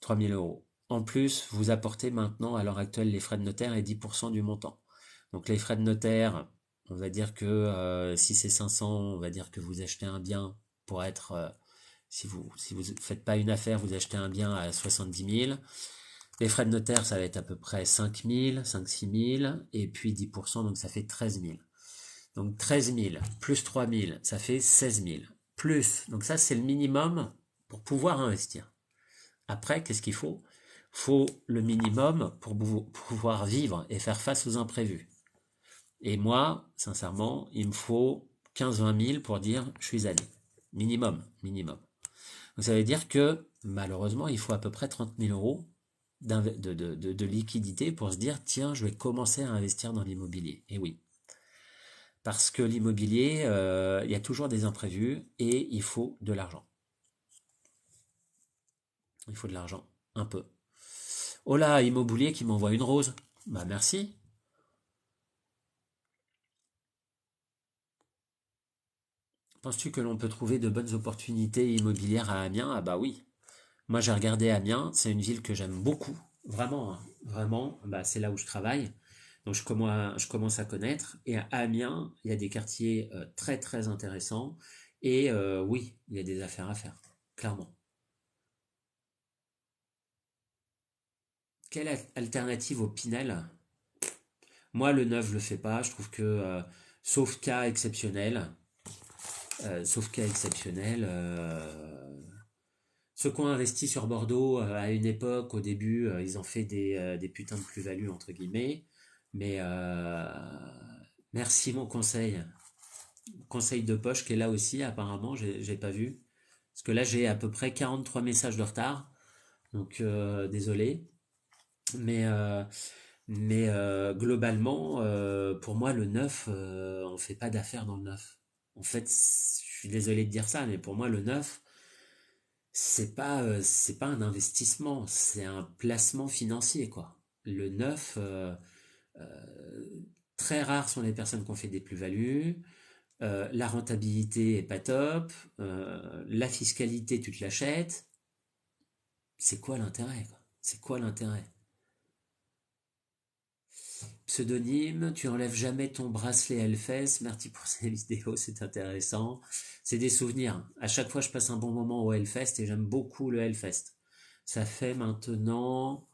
3 000 euros. En plus, vous apportez maintenant, à l'heure actuelle, les frais de notaire et 10% du montant. Donc les frais de notaire, on va dire que si c'est 500, on va dire que vous achetez un bien pour être, si vous faites pas une affaire, vous achetez un bien à 70 000. Les frais de notaire, ça va être à peu près 5 000, 5-6 000, et puis 10%, donc ça fait 13 000. Donc 13 000 plus 3 000, ça fait 16 000. Plus, donc ça c'est le minimum pour pouvoir investir. Après, qu'est-ce qu'il faut? Il faut le minimum pour pouvoir vivre et faire face aux imprévus. Et moi, sincèrement, il me faut 15-20 000 pour dire je suis allé. Minimum, minimum. Donc ça veut dire que malheureusement, il faut à peu près 30 000 euros de liquidité pour se dire tiens, je vais commencer à investir dans l'immobilier. Et oui, parce que l'immobilier, il y a toujours des imprévus et il faut de l'argent. Il faut de l'argent, un peu. Oh là, Immobilier qui m'envoie une rose. Bah merci. Penses-tu que l'on peut trouver de bonnes opportunités immobilières à Amiens? Ah bah oui. Moi j'ai regardé Amiens, c'est une ville que j'aime beaucoup. Vraiment, hein. Vraiment, bah, c'est là où je travaille. Donc je commence à connaître. Et à Amiens, il y a des quartiers très très intéressants. Et oui, il y a des affaires à faire, clairement. Quelle alternative au Pinel? Moi, le neuf, je le fais pas. Je trouve que, sauf cas exceptionnel, ceux qui ont investi sur Bordeaux à une époque, au début, ils ont fait des putains de plus-values, entre guillemets. Mais merci mon conseil. Conseil de poche qui est là aussi, apparemment, j'ai pas vu. Parce que là, j'ai à peu près 43 messages de retard. Donc, désolé. Mais, euh, mais globalement, pour moi, le neuf, on fait pas d'affaires dans le neuf. En fait, je suis désolé de dire ça, mais pour moi, le neuf, c'est pas un investissement, c'est un placement financier, quoi. Le neuf, très rares sont les personnes qui ont fait des plus-values. La rentabilité est pas top. La fiscalité, tu te l'achètes. C'est quoi l'intérêt, quoi? C'est quoi l'intérêt? Pseudonyme, tu enlèves jamais ton bracelet Hellfest. Merci pour ces vidéos, c'est intéressant. C'est des souvenirs. À chaque fois, je passe un bon moment au Hellfest et j'aime beaucoup le Hellfest. Ça fait maintenant.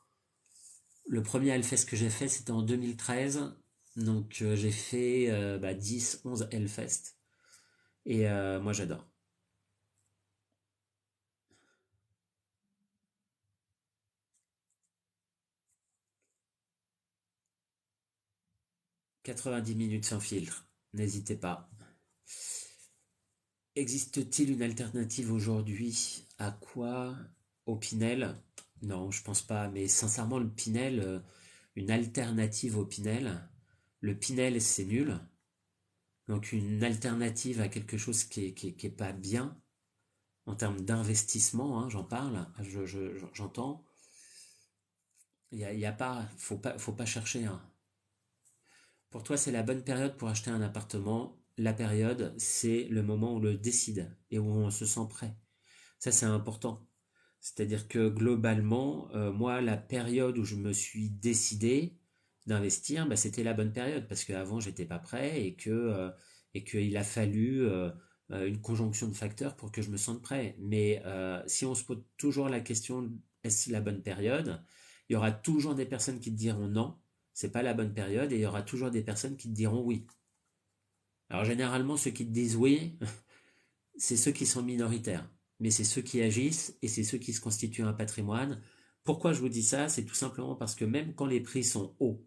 Le premier Hellfest que j'ai fait, c'était en 2013. Donc, j'ai fait 10, 11 Hellfest. Et moi, j'adore. 90 minutes sans filtre. N'hésitez pas. Existe-t-il une alternative aujourd'hui? À quoi? Au Pinel? Non, je pense pas. Mais sincèrement, le Pinel, une alternative au Pinel. Le Pinel, c'est nul. Donc une alternative à quelque chose qui est pas bien en termes d'investissement, hein, j'en parle, j'entends. Il y a pas, faut pas chercher, hein. Pour toi, c'est la bonne période pour acheter un appartement. La période, c'est le moment où on le décide et où on se sent prêt. Ça, c'est important. C'est-à-dire que globalement, moi, la période où je me suis décidé d'investir, bah, c'était la bonne période parce qu'avant, j'étais pas prêt et qu'il a fallu une conjonction de facteurs pour que je me sente prêt. Mais si on se pose toujours la question, est-ce la bonne période? Il y aura toujours des personnes qui te diront non. c'est pas la bonne période et il y aura toujours des personnes qui te diront oui. Alors généralement, ceux qui te disent oui, c'est ceux qui sont minoritaires, mais c'est ceux qui agissent et c'est ceux qui se constituent un patrimoine. Pourquoi je vous dis ça? C'est tout simplement parce que même quand les prix sont hauts,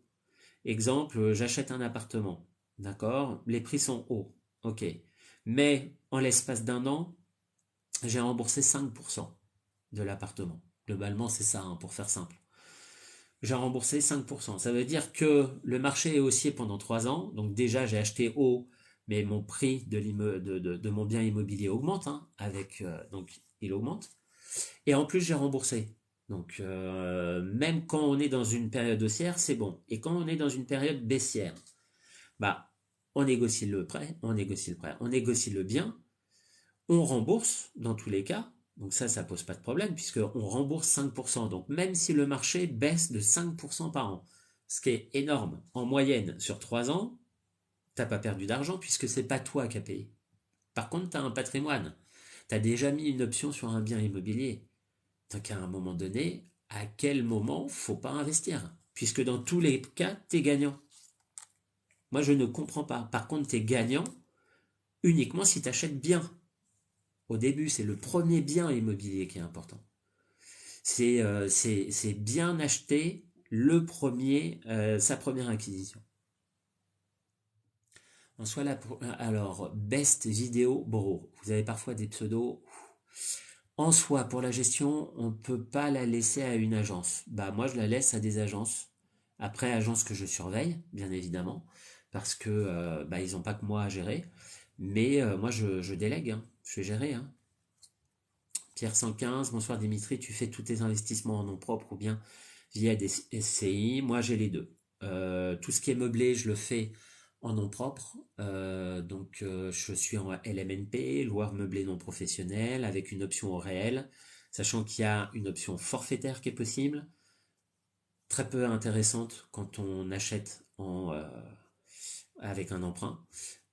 exemple, j'achète un appartement, d'accord? Les prix sont hauts, ok. Mais en l'espace d'un an, j'ai remboursé 5% de l'appartement. Globalement, c'est ça, hein, pour faire simple. J'ai remboursé 5%. Ça veut dire que le marché est haussier pendant 3 ans. Donc déjà, j'ai acheté haut, mais mon prix de mon bien immobilier augmente. Hein, donc il augmente. Et en plus, j'ai remboursé. Donc même quand on est dans une période haussière, c'est bon. Et quand on est dans une période baissière, bah, on négocie le prêt, on négocie le bien, on rembourse dans tous les cas. Donc ça pose pas de problème puisqu'on rembourse 5%. Donc même si le marché baisse de 5% par an, ce qui est énorme, en moyenne sur 3 ans, t'as pas perdu d'argent puisque c'est pas toi qui as payé. Par contre, tu as un patrimoine. Tu as déjà mis une option sur un bien immobilier. Donc à un moment donné, à quel moment faut pas investir? Puisque dans tous les cas, tu es gagnant. Moi, je ne comprends pas. Par contre, tu es gagnant uniquement si tu achètes bien. Au début, c'est le premier bien immobilier qui est important. C'est bien acheter sa première acquisition. On soit là pour, alors, Best Vidéo Bro. Vous avez parfois des pseudos. En soi, pour la gestion, on ne peut pas la laisser à une agence. Bah, moi, je la laisse à des agences. Après, agences que je surveille, bien évidemment, parce que bah, ils n'ont pas que moi à gérer. Mais moi, je délègue, hein. Je fais gérer, hein. Pierre 115, bonsoir Dimitri, tu fais tous tes investissements en nom propre ou bien via des SCI? Moi, j'ai les deux. Tout ce qui est meublé, je le fais en nom propre. Je suis en LMNP, loueur meublé non professionnel, avec une option au réel, sachant qu'il y a une option forfaitaire qui est possible, très peu intéressante quand on achète avec un emprunt.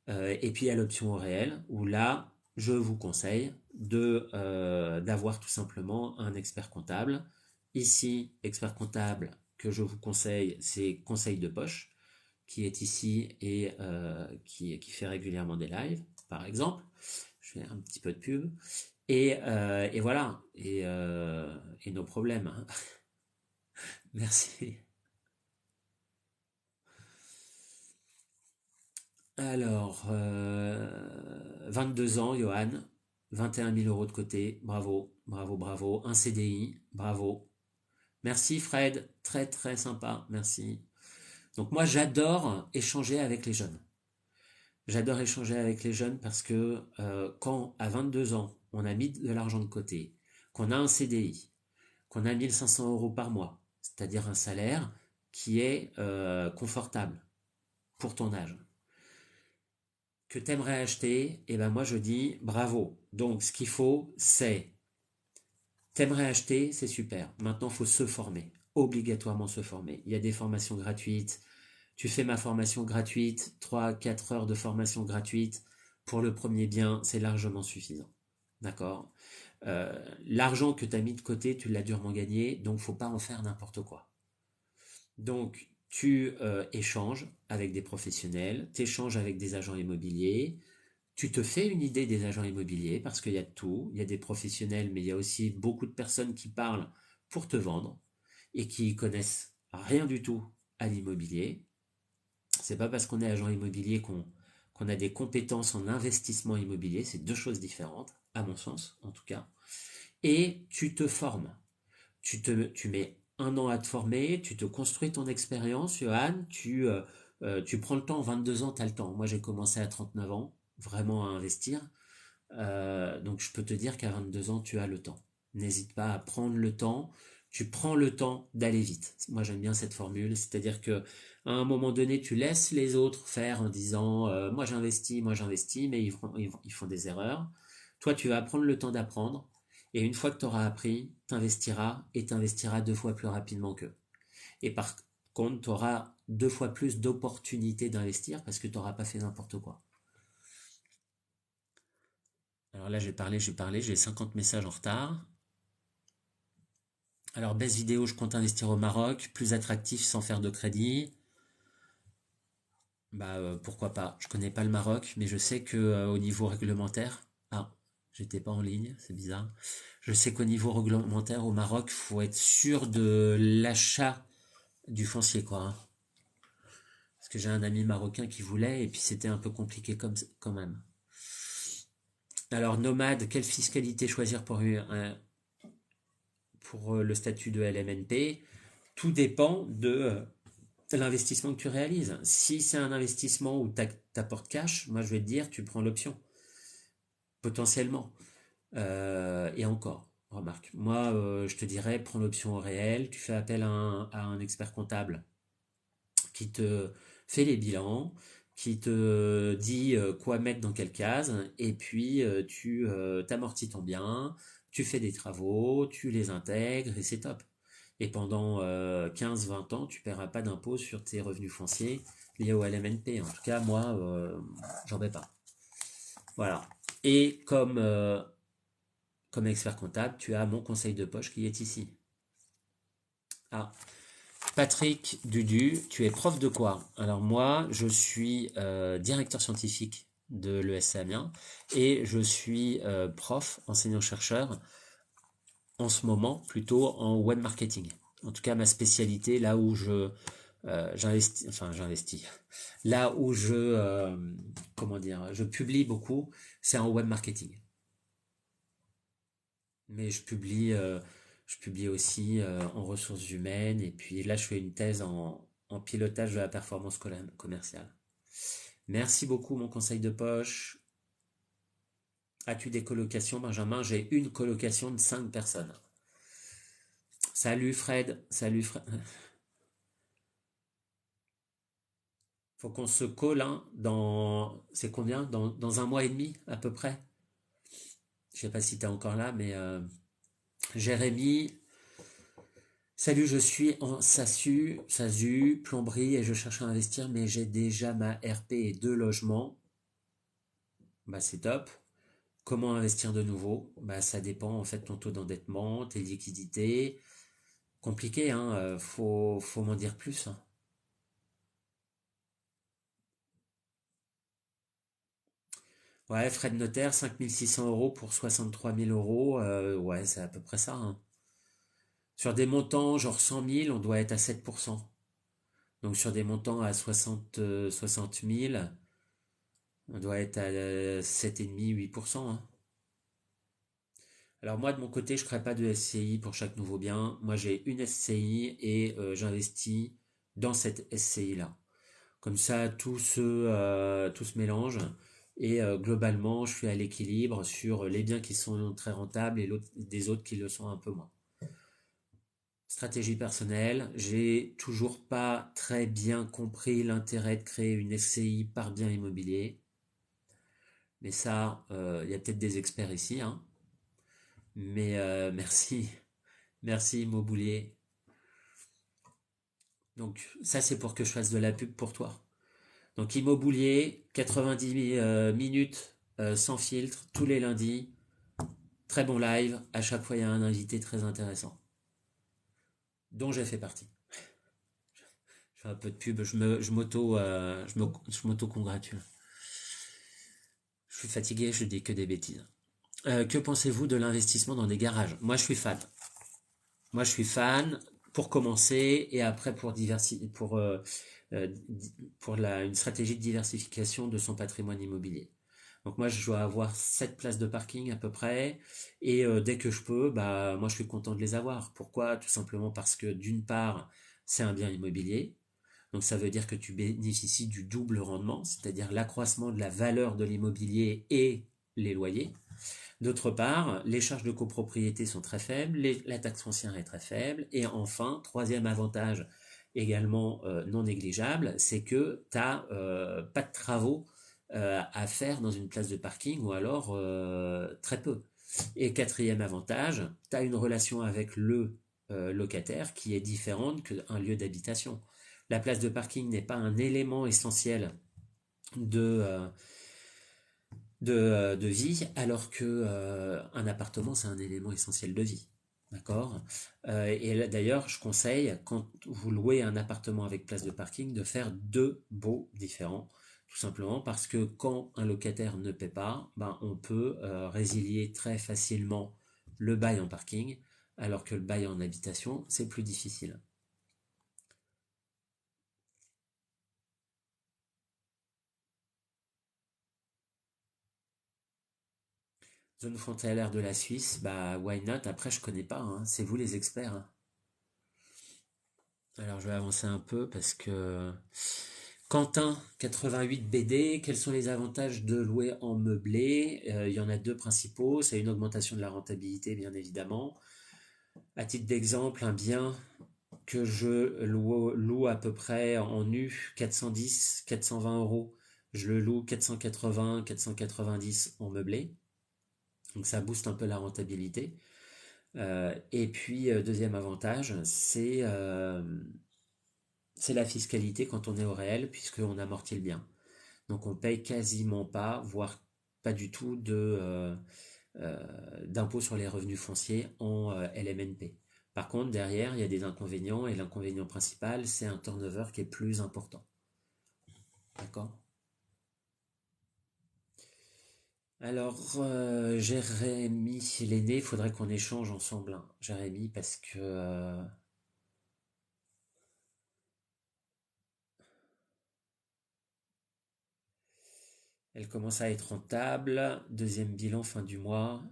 Et puis il y a l'option au réel, où là, je vous conseille d'avoir tout simplement un expert comptable. Ici, expert comptable que je vous conseille, c'est Conseil de Poche, qui est ici et qui fait régulièrement des lives, par exemple. Je fais un petit peu de pub. Et voilà, et nos problèmes. Hein. Merci. Alors, 22 ans, Johan, 21 000 euros de côté, bravo, bravo, bravo. Un CDI, bravo. Merci Fred, très très sympa, merci. Donc moi j'adore échanger avec les jeunes. J'adore échanger avec les jeunes parce que quand à 22 ans, on a mis de l'argent de côté, qu'on a un CDI, qu'on a 1500 euros par mois, c'est-à-dire un salaire qui est confortable pour ton âge, que tu aimerais acheter, et ben moi je dis bravo. Donc ce qu'il faut, c'est t'aimerais acheter, c'est super. Maintenant, il faut se former, obligatoirement se former. Il y a des formations gratuites. Tu fais ma formation gratuite, 3 4 heures de formation gratuite pour le premier bien, c'est largement suffisant. D'accord. L'argent que tu as mis de côté, tu l'as durement gagné, donc faut pas en faire n'importe quoi. Donc, tu échanges avec des professionnels, tu échanges avec des agents immobiliers, tu te fais une idée des agents immobiliers parce qu'il y a de tout, il y a des professionnels, mais il y a aussi beaucoup de personnes qui parlent pour te vendre et qui connaissent rien du tout à l'immobilier. C'est pas parce qu'on est agent immobilier qu'on a des compétences en investissement immobilier, c'est deux choses différentes, à mon sens en tout cas. Et tu te formes. Tu mets un an à te former, tu te construis ton expérience, Johan, tu prends le temps, 22 ans, tu as le temps. Moi, j'ai commencé à 39 ans, vraiment à investir. Donc, je peux te dire qu'à 22 ans, tu as le temps. N'hésite pas à prendre le temps. Tu prends le temps d'aller vite. Moi, j'aime bien cette formule, c'est-à-dire que à un moment donné, tu laisses les autres faire en disant moi j'investis, mais ils font des erreurs. Toi, tu vas prendre le temps d'apprendre. Et une fois que tu auras appris, tu investiras et tu investiras 2 fois plus rapidement qu'eux. Et par contre, tu auras 2 fois plus d'opportunités d'investir parce que tu n'auras pas fait n'importe quoi. Alors là, j'ai parlé, j'ai 50 messages en retard. Alors, baisse vidéo, je compte investir au Maroc, plus attractif sans faire de crédit. Bah, pourquoi pas? Je connais pas le Maroc, mais je sais que au niveau réglementaire, ah, j'étais pas en ligne, c'est bizarre. Je sais qu'au niveau réglementaire au Maroc, faut être sûr de l'achat du foncier, quoi, hein. Parce que j'ai un ami marocain qui voulait, et puis c'était un peu compliqué comme quand même. Alors, nomade, quelle fiscalité choisir pour le statut de LMNP? Tout dépend de l'investissement que tu réalises. Si c'est un investissement où tu apportes cash, moi je vais te dire, tu prends l'option, potentiellement. Et encore, remarque, moi je te dirais, prends l'option au réel, tu fais appel à un expert comptable qui te fait les bilans, qui te dit quoi mettre dans quelle case, et puis tu t'amortis ton bien, tu fais des travaux, tu les intègres, et c'est top. Et pendant 15-20 ans, tu ne paieras pas d'impôt sur tes revenus fonciers liés au LMNP. En tout cas, moi, j'en vais pas. Voilà. Et comme expert comptable, tu as mon conseil de poche qui est ici. Ah, Patrick Dudu, tu es prof de quoi? Alors moi, je suis directeur scientifique de l'ESC Amiens et je suis prof, enseignant-chercheur en ce moment plutôt en web marketing. En tout cas, ma spécialité, là où j'investis. Là où comment dire, je publie beaucoup, c'est en web marketing. Mais je publie aussi en ressources humaines. Et puis là, je fais une thèse en pilotage de la performance commerciale. Merci beaucoup, mon conseil de poche. As-tu des colocations, Benjamin? J'ai une colocation de 5 personnes. Salut Fred. Salut Fred. Faut qu'on se colle hein, c'est combien? Dans un mois et demi à peu près. Je sais pas si tu es encore là, mais Jérémy, salut, je suis en SASU, plomberie et je cherche à investir, mais j'ai déjà ma RP et 2 logements. Bah c'est top. Comment investir de nouveau? Bah ça dépend en fait de ton taux d'endettement, tes liquidités. Compliqué, hein. Faut m'en dire plus, hein. Ouais, frais de notaire, 5 600 € pour 63 000 €. Ouais, c'est à peu près ça, hein. Sur des montants genre 100 000, on doit être à 7%. Donc sur des montants à 60 000, on doit être à 7,5-8%, hein. Alors moi de mon côté, je ne crée pas de SCI pour chaque nouveau bien. Moi j'ai une SCI et j'investis dans cette SCI-là. Comme ça, tout se mélange. Et globalement, je suis à l'équilibre sur les biens qui sont très rentables et des autres qui le sont un peu moins. Stratégie personnelle, j'ai toujours pas très bien compris l'intérêt de créer une SCI par bien immobilier. Mais ça, il y a peut-être des experts ici, hein. Mais merci, merci Mauboulier. Donc ça, c'est pour que je fasse de la pub pour toi. Donc Immobilier, 90 minutes sans filtre, tous les lundis. Très bon live. À chaque fois, il y a un invité très intéressant, dont j'ai fait partie. Je fais un peu de pub, je m'auto-congratule. Je suis fatigué, je dis que des bêtises. Que pensez-vous de l'investissement dans des garages? Moi, je suis fan. Moi, je suis fan pour commencer et après euh, une stratégie de diversification de son patrimoine immobilier. Donc moi, je dois avoir 7 places de parking à peu près et dès que je peux, bah moi, je suis content de les avoir. Pourquoi? Tout simplement parce que d'une part, c'est un bien immobilier. Donc ça veut dire que tu bénéficies du double rendement, c'est-à-dire l'accroissement de la valeur de l'immobilier et les loyers. D'autre part, les charges de copropriété sont très faibles, la taxe foncière est très faible. Et enfin, troisième avantage également non négligeable, c'est que tu n'as pas de travaux à faire dans une place de parking ou alors très peu. Et quatrième avantage, tu as une relation avec le locataire qui est différente qu'un lieu d'habitation. La place de parking n'est pas un élément essentiel de, euh, de vie, alors que un appartement, c'est un élément essentiel de vie. D'accord? D'ailleurs, je conseille, quand vous louez un appartement avec place de parking, de faire deux baux différents. Tout simplement parce que quand un locataire ne paie pas, ben, on peut résilier très facilement le bail en parking, alors que le bail en habitation, c'est plus difficile. Zone frontalière de la Suisse, bah why not? Après, je connais pas, hein. C'est vous les experts, hein. Alors, je vais avancer un peu parce que Quentin, 88 BD, quels sont les avantages de louer en meublé? Il y en a deux principaux. C'est une augmentation de la rentabilité, bien évidemment. À titre d'exemple, un bien que je loue à peu près en nu, 410, 420 euros. Je le loue 480, 490 en meublé. Donc ça booste un peu la rentabilité. Et puis, deuxième avantage, c'est la fiscalité quand on est au réel, puisqu'on amortit le bien. Donc on paye quasiment pas, voire pas du tout d'impôt sur les revenus fonciers en LMNP. Par contre, derrière, il y a des inconvénients, et l'inconvénient principal, c'est un turnover qui est plus important. D'accord? Alors, Jérémy l'aîné, il faudrait qu'on échange ensemble, hein, Jérémy, parce que elle commence à être rentable. Deuxième bilan fin du mois.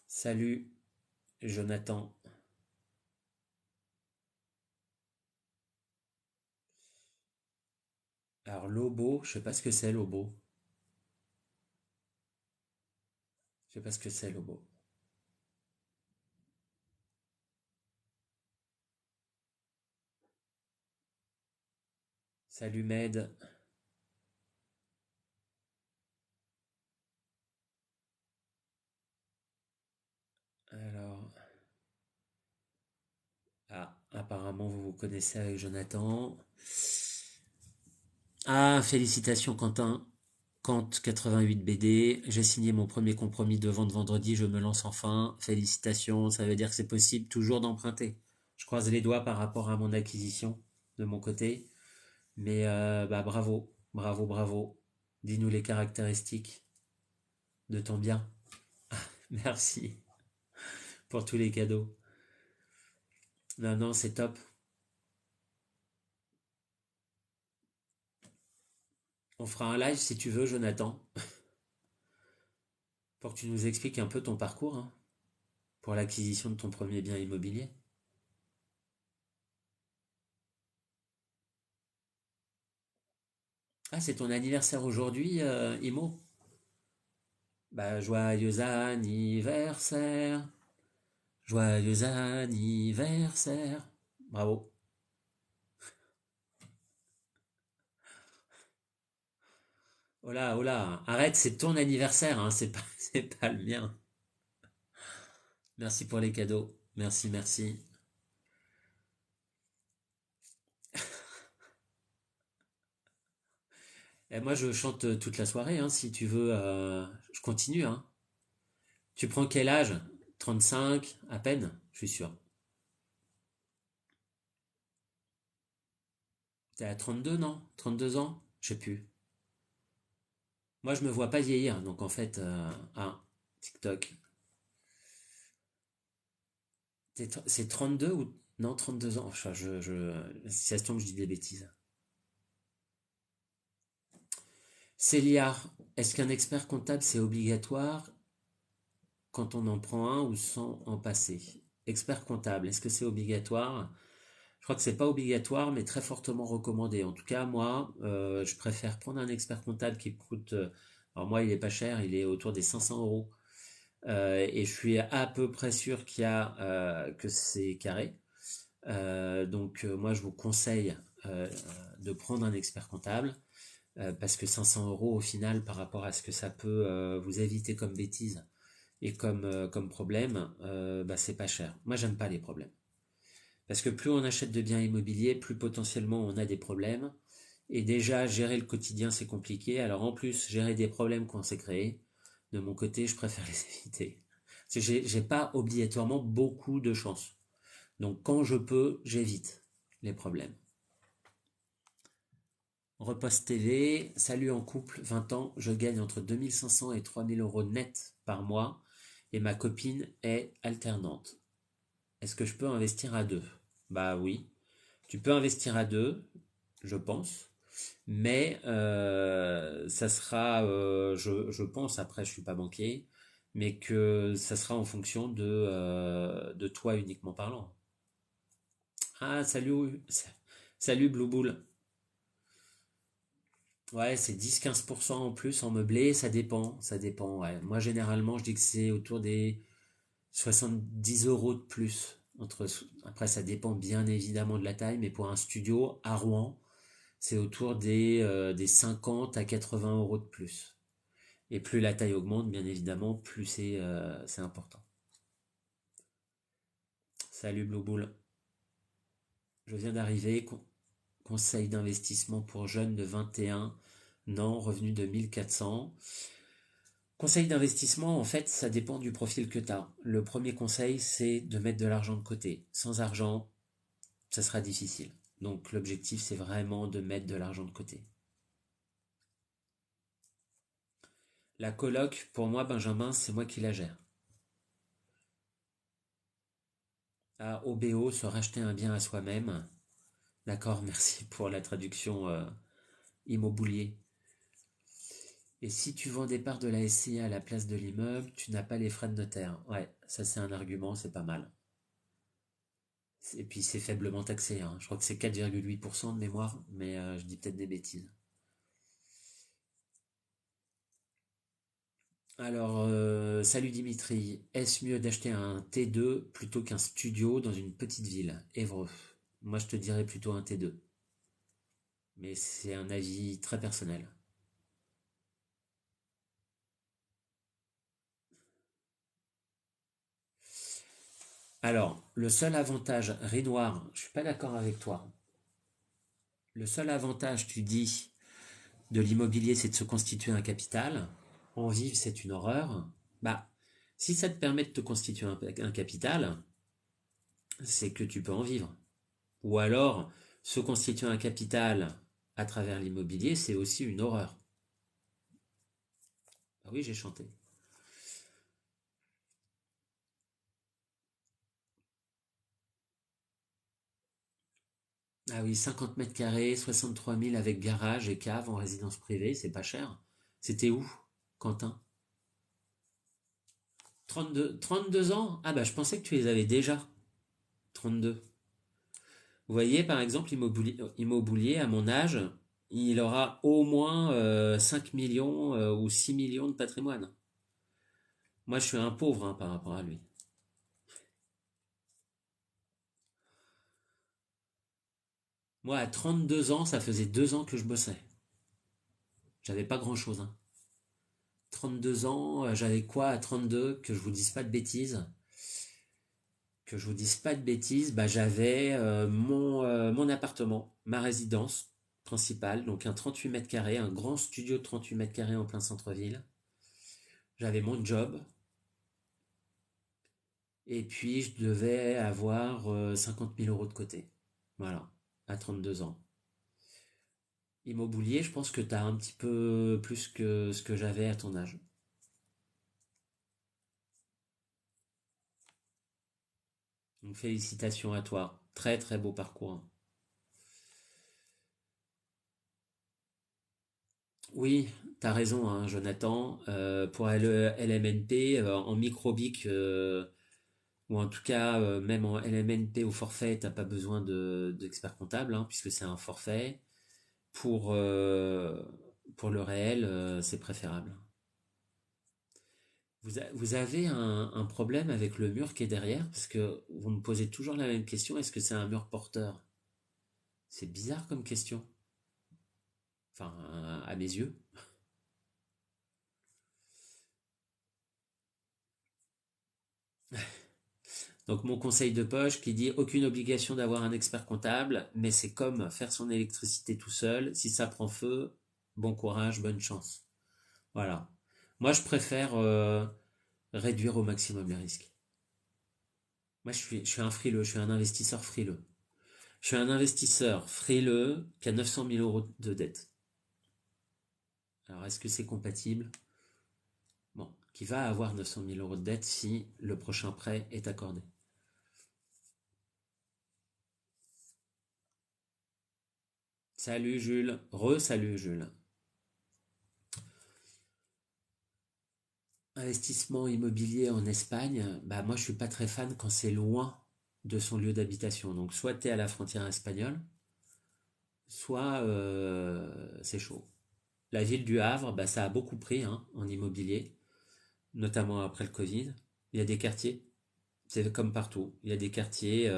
Salut, Jonathan. Alors, Lobo, je sais pas ce que c'est, Lobo. Je sais pas ce que c'est, Lobo. Salut, Med. Alors, ah, apparemment, vous vous connaissez avec Jonathan. Ah, félicitations, Quentin. Kant 88 BD. J'ai signé mon premier compromis de vente vendredi. Je me lance enfin. Félicitations. Ça veut dire que c'est possible toujours d'emprunter. Je croise les doigts par rapport à mon acquisition de mon côté. Mais bah, bravo, bravo, bravo. Dis-nous les caractéristiques de ton bien. Merci pour tous les cadeaux. Non, non, c'est top. On fera un live si tu veux, Jonathan, pour que tu nous expliques un peu ton parcours, hein, pour l'acquisition de ton premier bien immobilier. Ah, c'est ton anniversaire aujourd'hui, Imo? Bah, joyeux anniversaire, joyeux anniversaire. Bravo. Oh là, oh là, arrête, c'est ton anniversaire, hein, c'est pas, c'est pas le mien. Merci pour les cadeaux. Merci, merci. Et moi, je chante toute la soirée, hein, si tu veux. Je continue, hein. Tu prends quel âge? 35, à peine, je suis sûr. T'es à 32, non? 32 ans? Je sais plus. Moi, je me vois pas vieillir, donc en fait, ah, TikTok. C'est 32 ou... Non, 32 ans. Enfin, si ça se tombe, je dis des bêtises. Célia, est-ce qu'un expert comptable, c'est obligatoire quand on en prend un ou sans en passer? Expert comptable, est-ce que c'est obligatoire? Je crois que c'est pas obligatoire, mais très fortement recommandé. En tout cas, moi, je préfère prendre un expert comptable qui coûte... alors moi, il est pas cher, il est autour des 500 euros. Et je suis à peu près sûr que c'est carré. Donc moi, je vous conseille de prendre un expert comptable parce que 500 euros au final, par rapport à ce que ça peut vous éviter comme bêtise et comme problème, bah, c'est pas cher. Moi, j'aime pas les problèmes. Parce que plus on achète de biens immobiliers, plus potentiellement on a des problèmes. Et déjà, gérer le quotidien, c'est compliqué. Alors en plus, gérer des problèmes qu'on s'est créés, de mon côté, je préfère les éviter. J'ai pas obligatoirement beaucoup de chance. Donc quand je peux, j'évite les problèmes. Repost TV, salut en couple, 20 ans, je gagne entre 2500 et 3000 € net par mois et ma copine est alternante. Est-ce que je peux investir à deux? Bah oui, tu peux investir à deux, je pense, mais ça sera, je pense, après je suis pas banquier, mais que ça sera en fonction de toi uniquement parlant. Ah, salut Blue Bull. Ouais, c'est 10-15% en plus en meublé, ça dépend, ouais. Moi, généralement, je dis que c'est autour des 70 € de plus. Après, ça dépend bien évidemment de la taille, mais pour un studio à Rouen, c'est autour des 50 à 80 € de plus. Et plus la taille augmente, bien évidemment, plus c'est important. Salut Blue Bull, je viens d'arriver. Conseil d'investissement pour jeunes de 21 ans, revenu de 1400. Conseil d'investissement, en fait, ça dépend du profil que tu as. Le premier conseil, c'est de mettre de l'argent de côté. Sans argent, ça sera difficile. Donc l'objectif, c'est vraiment de mettre de l'argent de côté. La coloc, pour moi, Benjamin, c'est moi qui la gère. À OBO, se racheter un bien à soi-même. D'accord, merci pour la traduction immobilier. Et si tu vends des parts de la SCA à la place de l'immeuble, tu n'as pas les frais de notaire. Ouais, ça c'est un argument, c'est pas mal. Et puis c'est faiblement taxé, hein. Je crois que c'est 4,8% de mémoire, mais je dis peut-être des bêtises. Alors, salut Dimitri. Est-ce mieux d'acheter un T2 plutôt qu'un studio dans une petite ville, Évreux? Moi, je te dirais plutôt un T2, mais c'est un avis très personnel. Alors, le seul avantage, Renoir, je suis pas d'accord avec toi. Le seul avantage, tu dis, de l'immobilier, c'est de se constituer un capital. En vivre, c'est une horreur. Bah, si ça te permet de te constituer un capital, c'est que tu peux en vivre. Ou alors, se constituer un capital à travers l'immobilier, c'est aussi une horreur. Ah oui, j'ai chanté. Ah oui, 50 mètres carrés, 63 000 avec garage et cave en résidence privée, c'est pas cher. C'était où, Quentin? 32 ans? Ah bah je pensais que tu les avais déjà. 32. Vous voyez, par exemple, immobilier, à mon âge, il aura au moins 5 millions ou 6 millions de patrimoine. Moi, je suis un pauvre, hein, par rapport à lui. Moi, à 32 ans, ça faisait 2 ans que je bossais. J'avais pas grand-chose, hein. 32 ans, j'avais quoi à 32? Que je vous dise pas de bêtises. Que je vous dise pas de bêtises, bah, j'avais mon appartement, ma résidence principale, donc un 38 mètres carrés, un grand studio de 38 mètres carrés en plein centre-ville. J'avais mon job, et puis je devais avoir 50 000 € de côté. Voilà, à 32 ans. Immobilier, je pense que tu as un petit peu plus que ce que j'avais à ton âge. Donc félicitations à toi. Très très beau parcours. Oui, tu as raison, hein, Jonathan. Pour LMNP, en microbic, ou en tout cas même en LMNP au forfait, t'as pas besoin d'expert comptable, hein, puisque c'est un forfait. Pour, euh, pour le réel, c'est préférable. Vous avez un problème avec le mur qui est derrière, parce que vous me posez toujours la même question, est-ce que c'est un mur porteur? C'est bizarre comme question. Enfin, à mes yeux. Donc mon conseil de poche qui dit aucune obligation d'avoir un expert comptable, mais c'est comme faire son électricité tout seul. Si ça prend feu, bon courage, bonne chance. Voilà. Moi je préfère réduire au maximum les risques. Moi, je suis un frileux, je suis un investisseur frileux. Je suis un investisseur frileux qui a 900 000 euros de dette. Alors, est-ce que c'est compatible? Bon, qui va avoir 900 000 euros de dette si le prochain prêt est accordé. Salut Jules, re-salut Jules. Investissement immobilier en Espagne, bah moi je suis pas très fan quand c'est loin de son lieu d'habitation. Donc soit tu es à la frontière espagnole, soit c'est chaud. La ville du Havre, bah, ça a beaucoup pris hein, en immobilier, notamment après le Covid. Il y a des quartiers, c'est comme partout. Il y a des quartiers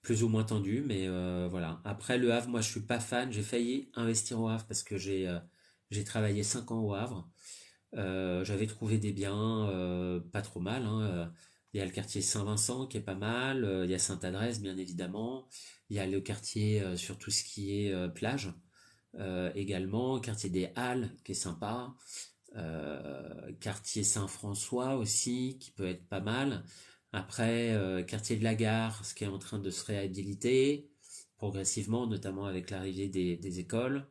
plus ou moins tendus, mais voilà. Après le Havre, moi je suis pas fan. J'ai failli investir au Havre parce que j'ai travaillé 5 ans au Havre. J'avais trouvé des biens pas trop mal, hein. Il y a le quartier Saint-Vincent qui est pas mal. Il y a Sainte-Adresse, bien évidemment. Il y a le quartier sur tout ce qui est plage également. Quartier des Halles qui est sympa. Quartier Saint-François aussi qui peut être pas mal. Après, quartier de la Gare, ce qui est en train de se réhabiliter progressivement, notamment avec l'arrivée des écoles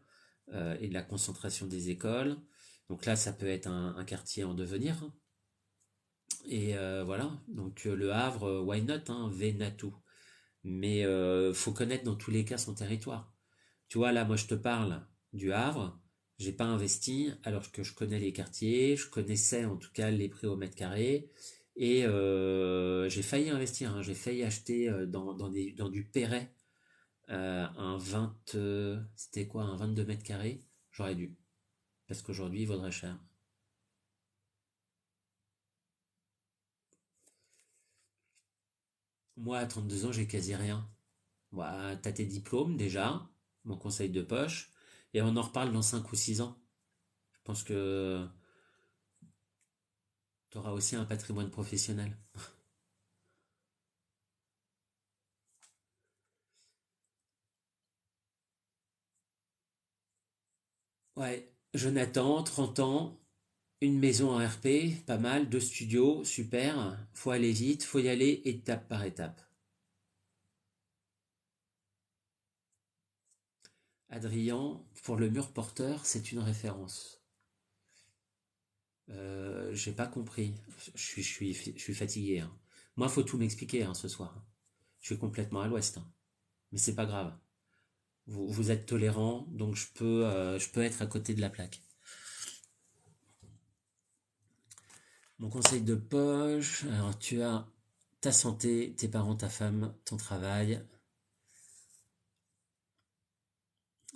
et de la concentration des écoles. Donc là, ça peut être un quartier en devenir. Et voilà, donc Le Havre, why not, hein, Venatou. Mais faut connaître dans tous les cas son territoire. Tu vois, là, moi, je te parle du Havre. J'ai pas investi alors que je connais les quartiers, je connaissais en tout cas les prix au mètre carré. Et j'ai failli investir, hein, j'ai failli acheter dans du Perret un 20, c'était quoi, un 22 mètres carrés. J'aurais dû, parce qu'aujourd'hui il vaudrait cher. Moi, à 32 ans, j'ai quasi rien. Bah, t'as tes diplômes déjà, mon conseil de poche, et on en reparle dans 5 ou 6 ans. Je pense que tu auras aussi un patrimoine professionnel. Ouais, Jonathan, 30 ans, une maison en RP, pas mal, 2 studios, super. Faut aller vite, faut y aller étape par étape. Adrien, pour le mur porteur, c'est une référence. J'ai pas compris. Je suis fatigué, hein. Moi, faut tout m'expliquer hein, ce soir. Je suis complètement à l'ouest, hein. Mais c'est pas grave. Vous êtes tolérant, donc je peux être à côté de la plaque. Mon conseil de poche, alors tu as ta santé, tes parents, ta femme, ton travail.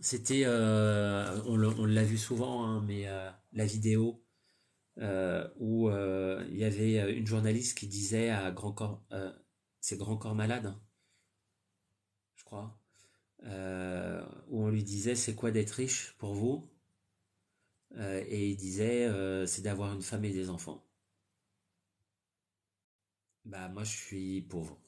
C'était, on l'a vu souvent, hein, mais la vidéo où il y avait une journaliste qui disait à Grand Corps, c'est Grand Corps Malade, hein, je crois, où on lui disait c'est quoi d'être riche pour vous? Et il disait c'est d'avoir une femme et des enfants. Bah moi je suis pauvre.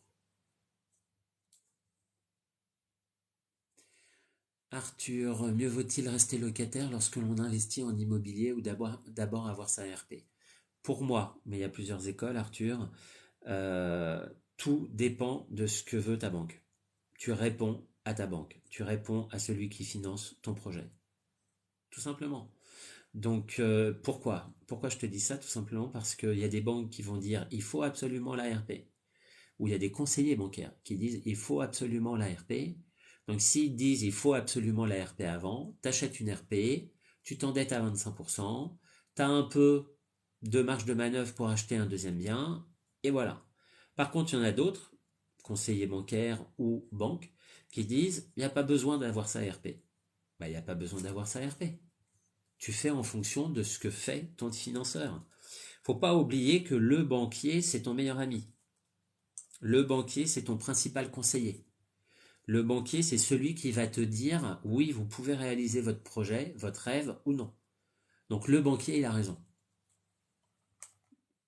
Arthur, mieux vaut-il rester locataire lorsque l'on investit en immobilier ou d'abord avoir sa RP? Pour moi, mais il y a plusieurs écoles, Arthur, euh, tout dépend de ce que veut ta banque. Tu réponds à ta banque, tu réponds à celui qui finance ton projet, tout simplement. Donc pourquoi? Pourquoi je te dis ça? Tout simplement parce qu'il y a des banques qui vont dire il faut absolument la RP, ou il y a des conseillers bancaires qui disent il faut absolument la RP. Donc s'ils disent il faut absolument la RP avant, t'achètes une RP, tu t'endettes à 25%, tu as un peu de marge de manœuvre pour acheter un deuxième bien, et voilà. Par contre, il y en a d'autres, conseillers bancaires ou banques, qui disent il n'y a pas besoin d'avoir sa RP. Bah, il n'y a pas besoin d'avoir sa RP. Tu fais en fonction de ce que fait ton financeur. Faut pas oublier que le banquier, c'est ton meilleur ami. Le banquier, c'est ton principal conseiller. Le banquier, c'est celui qui va te dire oui, vous pouvez réaliser votre projet, votre rêve ou non. Donc le banquier, il a raison.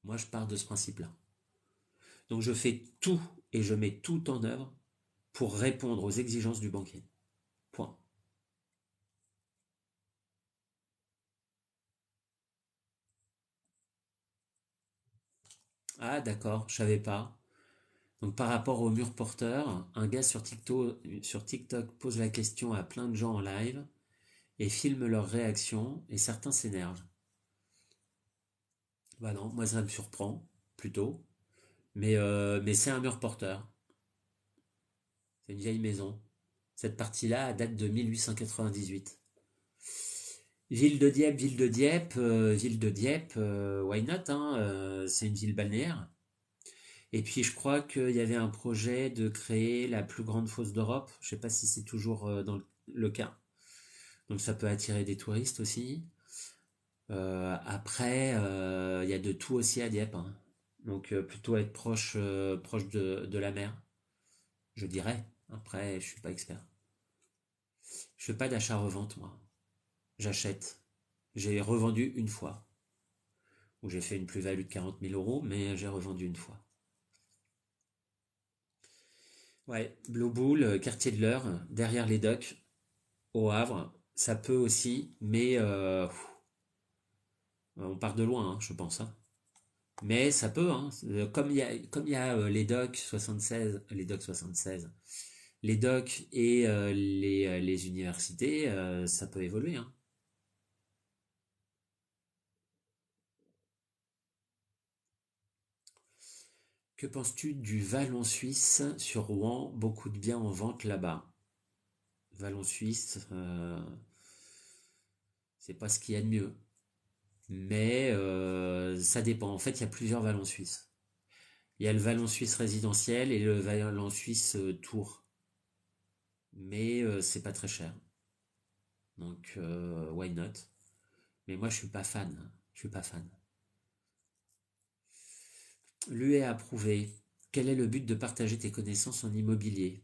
Moi, je pars de ce principe-là. Donc je fais tout et je mets tout en œuvre pour répondre aux exigences du banquier. Point. Ah, d'accord, je savais pas. Donc par rapport au mur porteur, un gars sur TikTok pose la question à plein de gens en live et filme leurs réactions et certains s'énervent. Bah non, moi ça me surprend plutôt. Mais c'est un mur porteur. C'est une vieille maison. Cette partie-là date de 1898. Ville de Dieppe, why not, hein, c'est une ville balnéaire. Et puis je crois qu'il y avait un projet de créer la plus grande fosse d'Europe. Je sais pas si c'est toujours dans le cas. Donc ça peut attirer des touristes aussi. Après, il y a de tout aussi à Dieppe, hein. Donc plutôt être proche de la mer, je dirais. Après, je suis pas expert. Je fais pas d'achat-revente, moi. J'achète. J'ai revendu une fois, où j'ai fait une plus-value de 40 000 euros, mais j'ai revendu une fois. Ouais, Blue Bull, quartier de l'Eure, derrière les docks, au Havre, ça peut aussi, mais on part de loin, hein, je pense, hein. Mais ça peut, hein. Comme il y a les docks et les universités, ça peut évoluer, hein. Que penses-tu du Vallon Suisse sur Rouen? Beaucoup de biens en vente là-bas. Vallon Suisse, c'est pas ce qu'il y a de mieux. Mais ça dépend. En fait, il y a plusieurs vallons suisses. Il y a le vallon suisse résidentiel et le vallon suisse tour. Mais c'est pas très cher. Donc, why not? Mais moi, je suis pas fan, hein. Je suis pas fan. L'UE approuvé. Quel est le but de partager tes connaissances en immobilier?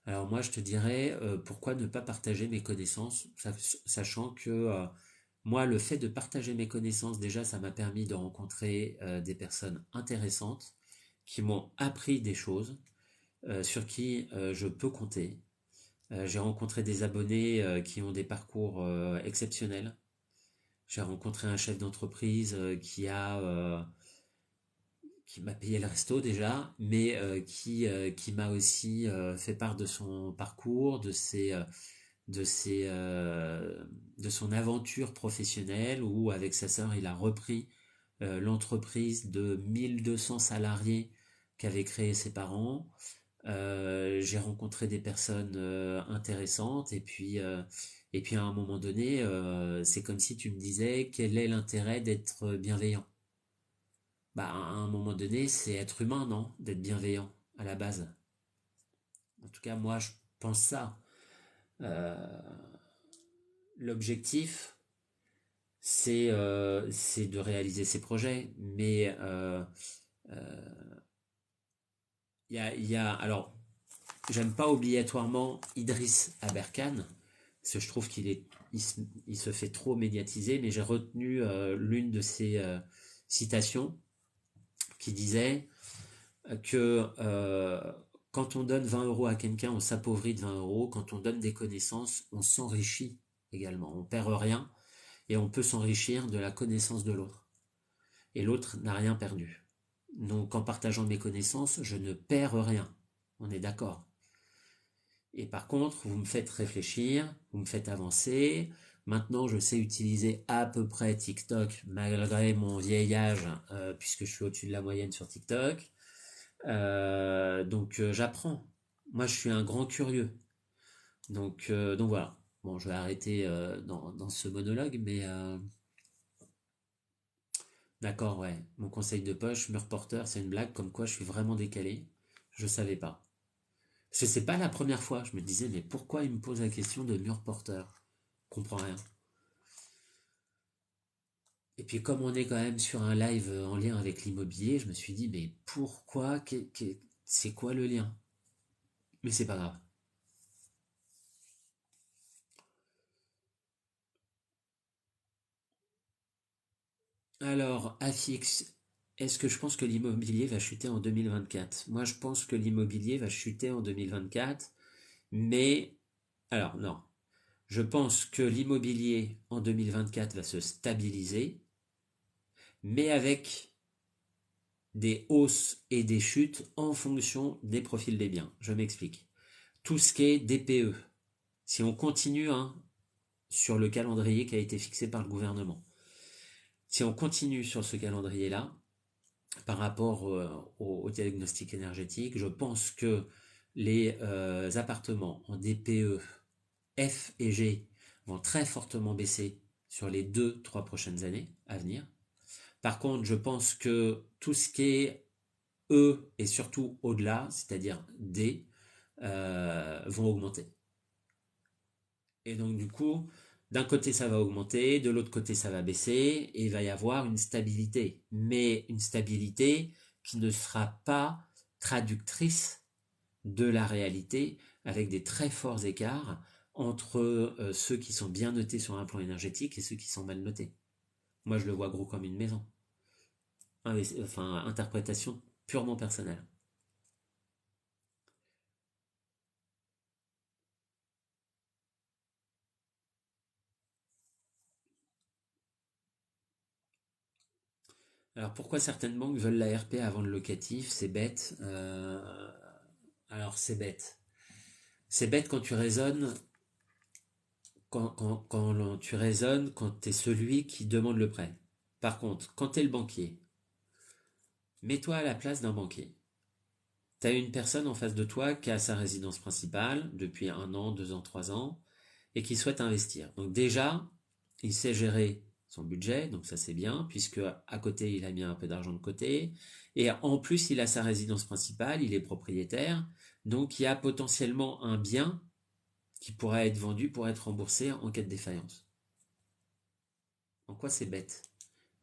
Alors moi, je te dirais, pourquoi ne pas partager mes connaissances, sachant que moi, le fait de partager mes connaissances, déjà, ça m'a permis de rencontrer des personnes intéressantes qui m'ont appris des choses, sur qui je peux compter. J'ai rencontré des abonnés qui ont des parcours exceptionnels. J'ai rencontré un chef d'entreprise qui m'a payé le resto déjà, mais qui m'a aussi fait part de son parcours, de ses, de son aventure professionnelle où avec sa sœur il a repris l'entreprise de 1200 salariés qu'avaient créé ses parents. J'ai rencontré des personnes intéressantes et puis à un moment donné, c'est comme si tu me disais quel est l'intérêt d'être bienveillant. Bah, à un moment donné, c'est être humain, non? D'être bienveillant, à la base. En tout cas, moi, je pense ça. Euh, L'objectif, c'est de réaliser ses projets. Mais alors, j'aime pas obligatoirement Idriss Aberkan, parce que je trouve il se fait trop médiatiser, mais j'ai retenu l'une de ses citations qui disait que quand on donne 20 euros à quelqu'un, on s'appauvrit de 20 euros. Quand on donne des connaissances, on s'enrichit également. On perd rien et on peut s'enrichir de la connaissance de l'autre. Et l'autre n'a rien perdu. Donc en partageant mes connaissances, je ne perds rien. On est d'accord. Et par contre, vous me faites réfléchir, vous me faites avancer. Maintenant, je sais utiliser à peu près TikTok, malgré mon vieil âge, puisque je suis au-dessus de la moyenne sur TikTok. Donc j'apprends. Moi, je suis un grand curieux. Donc voilà. Bon, je vais arrêter dans ce monologue, mais d'accord, ouais. Mon conseil de poche, mur porteur, c'est une blague, comme quoi je suis vraiment décalé. Je savais pas. Parce que c'est pas la première fois. Je me disais, mais pourquoi il me pose la question de mur porteur? Je comprends rien. Et puis comme on est quand même sur un live en lien avec l'immobilier, je me suis dit, mais pourquoi? C'est quoi le lien? Mais c'est pas grave. Alors, AFIX, est-ce que je pense que l'immobilier va chuter en 2024? Moi, je pense que l'immobilier va chuter en 2024, mais alors non. Je pense que l'immobilier en 2024 va se stabiliser, mais avec des hausses et des chutes en fonction des profils des biens. Je m'explique. Tout ce qui est DPE, si on continue hein, sur le calendrier qui a été fixé par le gouvernement, si on continue sur ce calendrier-là, par rapport au diagnostic énergétique, je pense que les appartements en DPE F et G vont très fortement baisser sur les 2-3 prochaines années à venir. Par contre, je pense que tout ce qui est E et surtout au-delà, c'est-à-dire D, vont augmenter. Et donc du coup, d'un côté ça va augmenter, de l'autre côté ça va baisser, et il va y avoir une stabilité. Mais une stabilité qui ne sera pas traductrice de la réalité, avec des très forts écarts entre ceux qui sont bien notés sur un plan énergétique et ceux qui sont mal notés. Moi je le vois gros comme une maison. Enfin, interprétation purement personnelle. Alors pourquoi certaines banques veulent la RP avant le locatif? C'est bête. Alors c'est bête. C'est bête quand tu raisonnes, quand tu raisonnes, quand tu es celui qui demande le prêt. Par contre, quand tu es le banquier, mets-toi à la place d'un banquier. Tu as une personne en face de toi qui a sa résidence principale depuis 1 an, 2 ans, 3 ans, et qui souhaite investir. Donc déjà, il sait gérer son budget, donc ça c'est bien, puisque à côté il a mis un peu d'argent de côté, et en plus il a sa résidence principale, il est propriétaire, donc il y a potentiellement un bien qui pourra être vendu pour être remboursé en cas de défaillance. En quoi c'est bête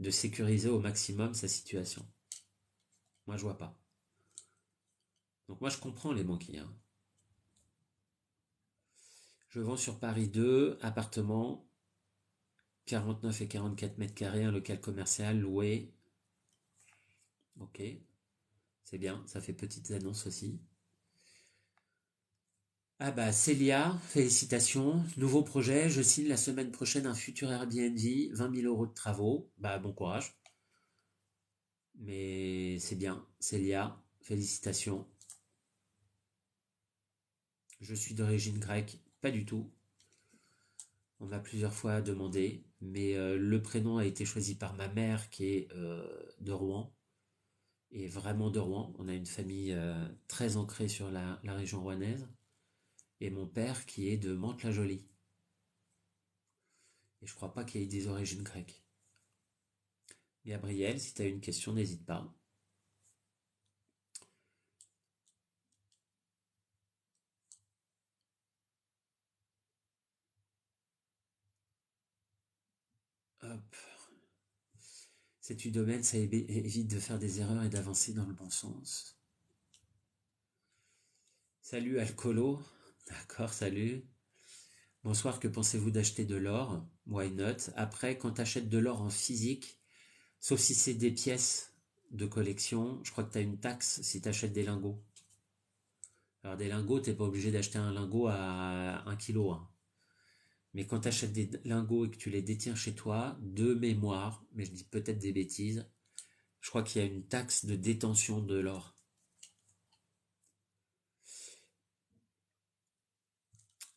de sécuriser au maximum sa situation? Moi je vois pas. Donc moi je comprends les banquiers, hein. Je vends sur Paris 2 appartements, 49 et 44 mètres carrés, un local commercial loué. Ok, c'est bien, ça fait petite annonce aussi. Ah bah Célia, félicitations, nouveau projet, je signe la semaine prochaine un futur Airbnb, 20 000 euros de travaux, bah bon courage. Mais c'est bien, Célia, félicitations. Je suis d'origine grecque, pas du tout. On m'a plusieurs fois demandé, mais le prénom a été choisi par ma mère qui est de Rouen, et vraiment de Rouen. On a une famille très ancrée sur la région rouennaise, et mon père qui est de Mantes-la-Jolie. Et je crois pas qu'il y ait des origines grecques. Gabriel, si tu as une question, n'hésite pas. Hop. C'est du domaine, ça évite de faire des erreurs et d'avancer dans le bon sens. Salut Alcolo. D'accord, salut. Bonsoir, que pensez-vous d'acheter de l'or? Why not? Après, quand tu achètes de l'or en physique, sauf si c'est des pièces de collection, je crois que tu as une taxe si tu achètes des lingots. Alors des lingots, t'es pas obligé d'acheter un lingot à 1 kilo, hein. Mais quand tu achètes des lingots et que tu les détiens chez toi, de mémoire, mais je dis peut-être des bêtises, je crois qu'il y a une taxe de détention de l'or.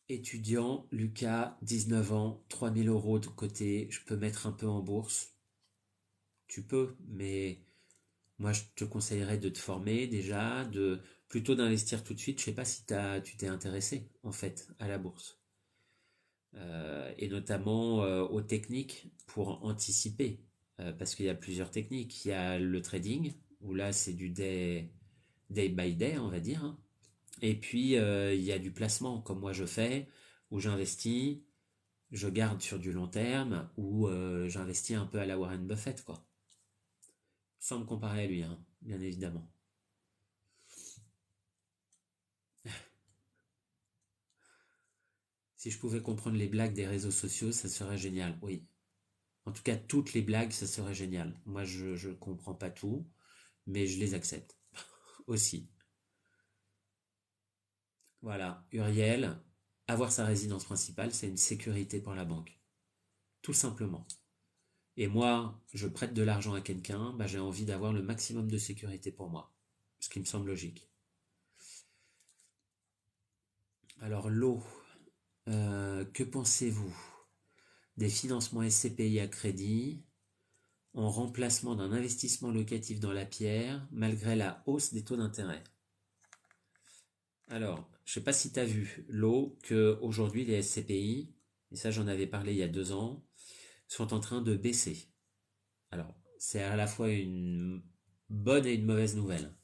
Étudiant, Lucas, 19 ans, 3 000 € de côté, je peux mettre un peu en bourse. Tu peux, mais moi je te conseillerais de te former déjà, de plutôt d'investir tout de suite. Je sais pas si tu t'es intéressé en fait à la bourse. Et notamment aux techniques pour anticiper. Parce qu'il y a plusieurs techniques. Il y a le trading, où là c'est du day by day, on va dire, hein. Et puis il y a du placement, comme moi je fais, où j'investis, je garde sur du long terme, ou j'investis un peu à la Warren Buffett, quoi. Sans me comparer à lui, hein, bien évidemment. Si je pouvais comprendre les blagues des réseaux sociaux, ça serait génial, oui. En tout cas, toutes les blagues, ça serait génial. Moi, je comprends pas tout, mais je les accepte aussi. Voilà, Uriel, avoir sa résidence principale, c'est une sécurité pour la banque. Tout simplement. et moi, je prête de l'argent à quelqu'un, bah, j'ai envie d'avoir le maximum de sécurité pour moi, ce qui me semble logique. Alors l'eau, que pensez-vous des financements SCPI à crédit en remplacement d'un investissement locatif dans la pierre malgré la hausse des taux d'intérêt? Alors, je ne sais pas si tu as vu l'eau que aujourd'hui les SCPI, et ça j'en avais parlé il y a 2 ans, sont en train de baisser. Alors, c'est à la fois une bonne et une mauvaise nouvelle.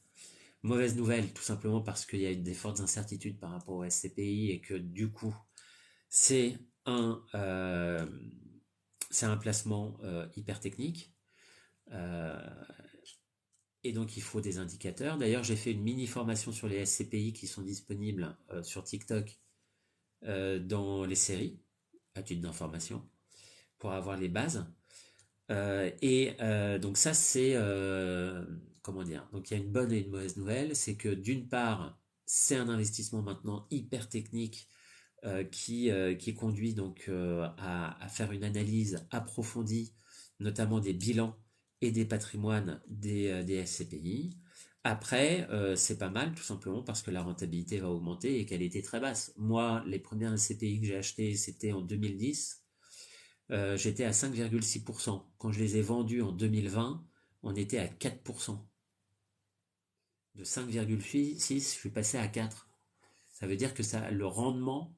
Mauvaise nouvelle, tout simplement parce qu'il y a des fortes incertitudes par rapport au SCPI et que du coup, c'est un, euh, c'est un placement hyper technique. Euh, et donc, il faut des indicateurs. D'ailleurs, j'ai fait une mini formation sur les SCPI qui sont disponibles sur TikTok dans les séries, à titre d'information, pour avoir les bases. Donc ça, c'est comment dire. Donc il y a une bonne et une mauvaise nouvelle, c'est que d'une part, c'est un investissement maintenant hyper technique qui conduit donc à faire une analyse approfondie, notamment des bilans et des patrimoines des SCPI. Après, c'est pas mal, tout simplement parce que la rentabilité va augmenter et qu'elle était très basse. Moi, les premières SCPI que j'ai achetées, c'était en 2010. J'étais à 5,6%. Quand je les ai vendus en 2020, on était à 4%. De 5,6, je suis passé à 4. Ça veut dire que le rendement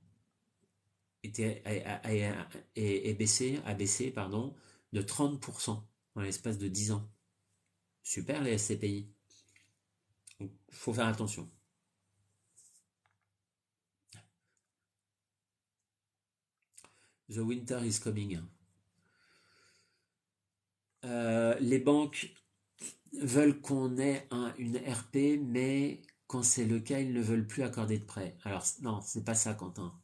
était, a baissé pardon, de 30% dans l'espace de 10 ans. Super les SCPI. Il faut faire attention. The winter is coming. Les banques veulent qu'on ait une RP, mais quand c'est le cas, ils ne veulent plus accorder de prêt. Alors non, c'est pas ça, Quentin.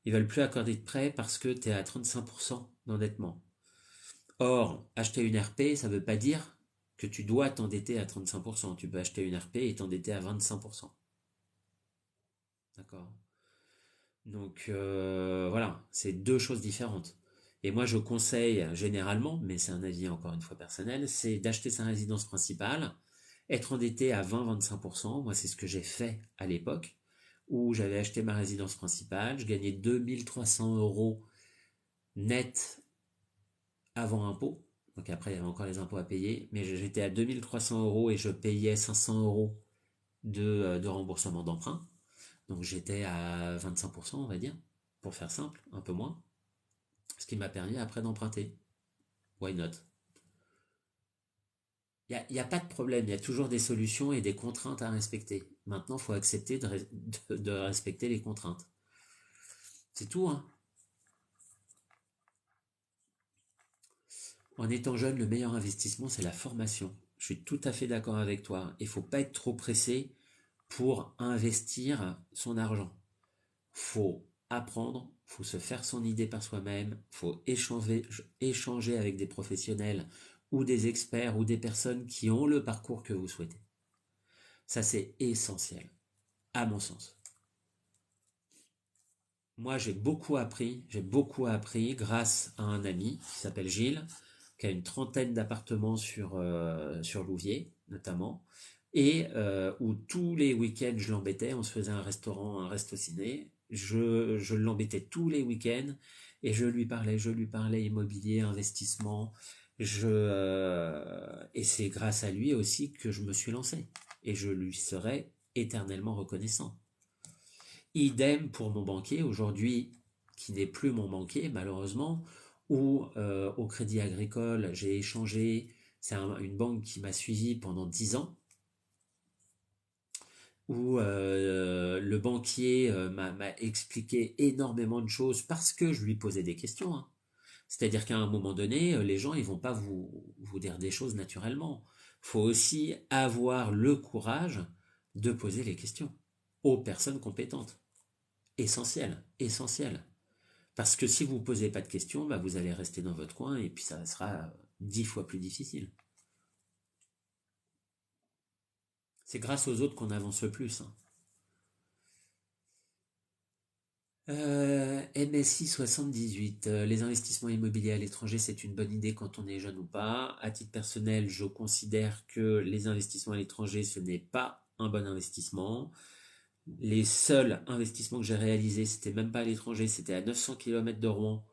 Ils veulent plus accorder de prêt parce que tu es à 35% d'endettement. Or, acheter une RP, ça ne veut pas dire que tu dois t'endetter à 35%. Tu peux acheter une RP et t'endetter à 25%. D'accord. Donc voilà, c'est deux choses différentes. Et moi, je conseille généralement, mais c'est un avis encore une fois personnel, c'est d'acheter sa résidence principale, être endetté à 20-25%. Moi, c'est ce que j'ai fait à l'époque, où j'avais acheté ma résidence principale, je gagnais 2 300 € net avant impôt. Donc après, il y avait encore les impôts à payer, mais j'étais à 2 300 € et je payais 500 € de remboursement d'emprunt. Donc j'étais à 25%, on va dire, pour faire simple, un peu moins. Ce qui m'a permis après d'emprunter. Why not? Il y a pas de problème, il y a toujours des solutions et des contraintes à respecter. Maintenant, il faut accepter de respecter les contraintes. C'est tout, hein. En étant jeune, le meilleur investissement, c'est la formation. Je suis tout à fait d'accord avec toi. Il ne faut pas être trop pressé pour investir son argent. Faut apprendre, faut se faire son idée par soi-même, faut échanger avec des professionnels ou des experts ou des personnes qui ont le parcours que vous souhaitez. Ça, c'est essentiel, à mon sens. Moi, j'ai beaucoup appris grâce à un ami qui s'appelle Gilles, qui a une trentaine d'appartements sur Louviers, notamment, et où tous les week-ends, je l'embêtais, on se faisait un restaurant, un resto-ciné, je l'embêtais tous les week-ends, et je lui parlais immobilier, investissement, et c'est grâce à lui aussi que je me suis lancé, et je lui serai éternellement reconnaissant. Idem pour mon banquier aujourd'hui, qui n'est plus mon banquier malheureusement, ou au Crédit Agricole, j'ai échangé, c'est une banque qui m'a suivi pendant 10 ans, où le banquier m'a expliqué énormément de choses parce que je lui posais des questions, hein. C'est-à-dire qu'à un moment donné, les gens ils vont pas vous dire des choses naturellement. Il faut aussi avoir le courage de poser les questions aux personnes compétentes. Essentiel, essentiel. Parce que si vous ne posez pas de questions, bah vous allez rester dans votre coin et puis ça sera 10 fois plus difficile. C'est grâce aux autres qu'on avance le plus, hein. MSI 78, les investissements immobiliers à l'étranger, c'est une bonne idée quand on est jeune ou pas. À titre personnel, je considère que les investissements à l'étranger, ce n'est pas un bon investissement. Les seuls investissements que j'ai réalisés, c'était même pas à l'étranger, c'était à 900 km de Rouen,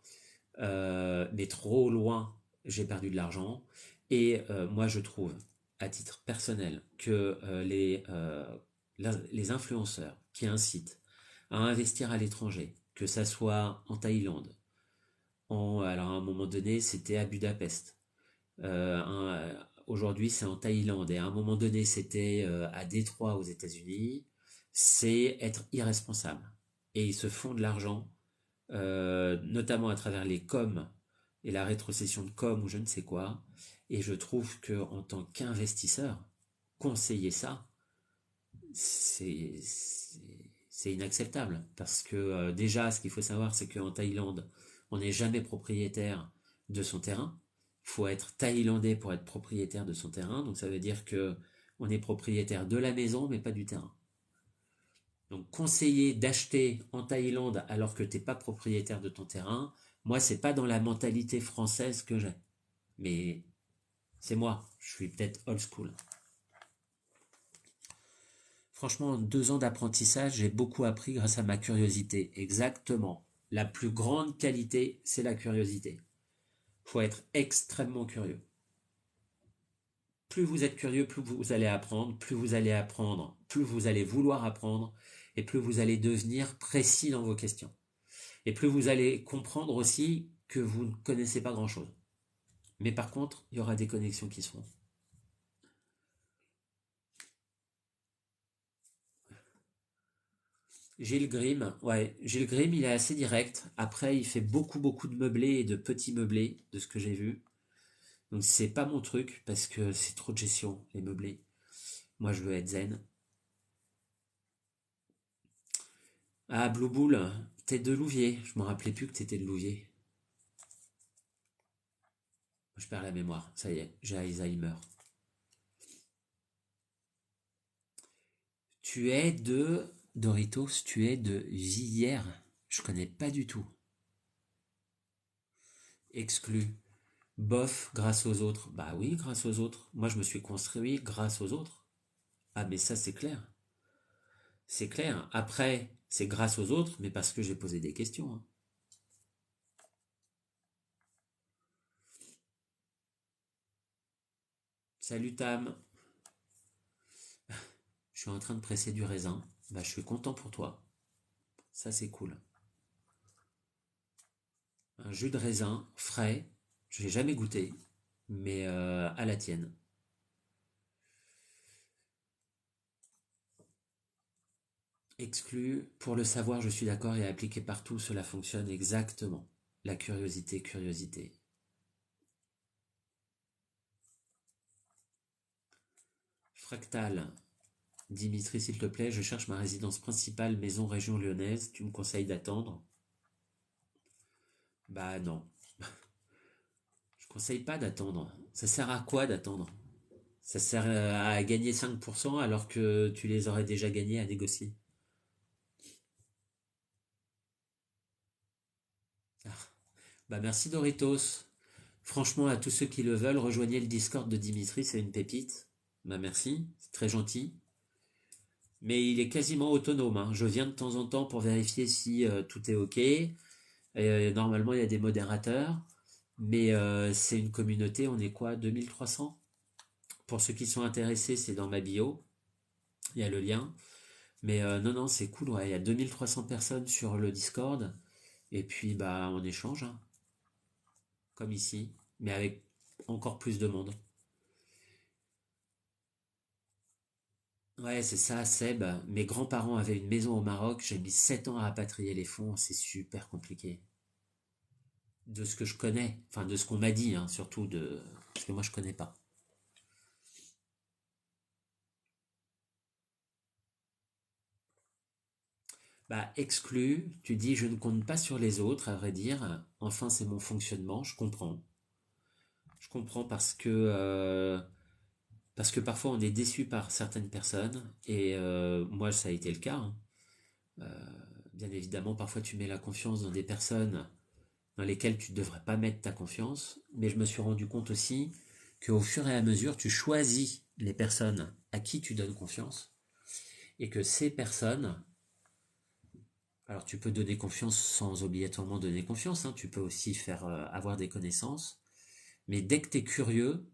mais trop loin, j'ai perdu de l'argent. Et moi, je trouve, à titre personnel, que les influenceurs qui incitent à investir à l'étranger, que ça soit en Thaïlande, alors à un moment donné, c'était à Budapest. Aujourd'hui, c'est en Thaïlande. Et à un moment donné, c'était à Détroit aux États-Unis. C'est être irresponsable. Et ils se font de l'argent, notamment à travers les coms et la rétrocession de com ou je ne sais quoi. Et je trouve que en tant qu'investisseur, conseiller ça, c'est c'est inacceptable. Parce que déjà, ce qu'il faut savoir, c'est qu'en Thaïlande, on n'est jamais propriétaire de son terrain. Il faut être thaïlandais pour être propriétaire de son terrain. Donc ça veut dire que on est propriétaire de la maison, mais pas du terrain. Donc conseiller d'acheter en Thaïlande alors que t'es pas propriétaire de ton terrain, moi c'est pas dans la mentalité française que j'ai. Mais c'est moi, je suis peut-être old school. Franchement, en 2 ans d'apprentissage, j'ai beaucoup appris grâce à ma curiosité. Exactement. La plus grande qualité, c'est la curiosité. Il faut être extrêmement curieux. Plus vous êtes curieux, plus vous allez apprendre, plus vous allez apprendre, plus vous allez vouloir apprendre, et plus vous allez devenir précis dans vos questions. Et plus vous allez comprendre aussi que vous ne connaissez pas grand-chose. Mais par contre, il y aura des connexions qui se font. Gilles Grimm, ouais, Gilles Grimm, il est assez direct. Après, il fait beaucoup de meublés et de petits meublés, de ce que j'ai vu. Donc c'est pas mon truc parce que c'est trop de gestion, les meublés. Moi, je veux être zen. Ah, Blue Bull, t'es de Louviers. Je me rappelais plus que t'étais de Louviers. Je perds la mémoire. Ça y est, j'ai Alzheimer. Tu es de Doritos, tu es de Villiers. Je connais pas du tout. Exclu. Bof, grâce aux autres. Bah oui, grâce aux autres. Moi, je me suis construit grâce aux autres. Ah, mais ça, c'est clair. C'est clair. Après, c'est grâce aux autres, mais parce que j'ai posé des questions, hein. Salut Tam. Je suis en train de presser du raisin. Bah, je suis content pour toi. Ça, c'est cool. Un jus de raisin frais. Je l'ai jamais goûté, mais à la tienne. Exclu. Pour le savoir, je suis d'accord et appliqué partout, cela fonctionne exactement. La curiosité, curiosité. Fractal. Dimitri, s'il te plaît, je cherche ma résidence principale, maison région lyonnaise. Tu me conseilles d'attendre? Bah non. Je conseille pas d'attendre. Ça sert à quoi d'attendre? Ça sert à gagner 5% alors que tu les aurais déjà gagnés à négocier. Ah. Bah merci Doritos. Franchement, à tous ceux qui le veulent, rejoignez le Discord de Dimitri, c'est une pépite. Bah merci, c'est très gentil. Mais il est quasiment autonome, hein. Je viens de temps en temps pour vérifier si tout est OK. Normalement, il y a des modérateurs. Mais c'est une communauté, on est quoi, 2300? Pour ceux qui sont intéressés, c'est dans ma bio. Il y a le lien. Mais non, non, c'est cool, ouais. Il y a 2300 personnes sur le Discord. Et puis, bah, on échange, hein, comme ici. Mais avec encore plus de monde. Ouais, c'est ça, Seb. Mes grands-parents avaient une maison au Maroc. J'ai mis 7 ans à rapatrier les fonds. C'est super compliqué. De ce que je connais, enfin de ce qu'on m'a dit, hein, surtout de... Parce que moi je connais pas. Bah, exclu, tu dis je ne compte pas sur les autres, à vrai dire. Enfin, c'est mon fonctionnement, je comprends. Je comprends parce que parfois on est déçu par certaines personnes, et moi ça a été le cas, hein. Bien évidemment, parfois tu mets la confiance dans des personnes dans lesquelles tu ne devrais pas mettre ta confiance, mais je me suis rendu compte aussi qu'au fur et à mesure, tu choisis les personnes à qui tu donnes confiance, et que ces personnes, alors tu peux donner confiance sans obligatoirement donner confiance, hein, tu peux aussi faire avoir des connaissances, mais dès que tu es curieux,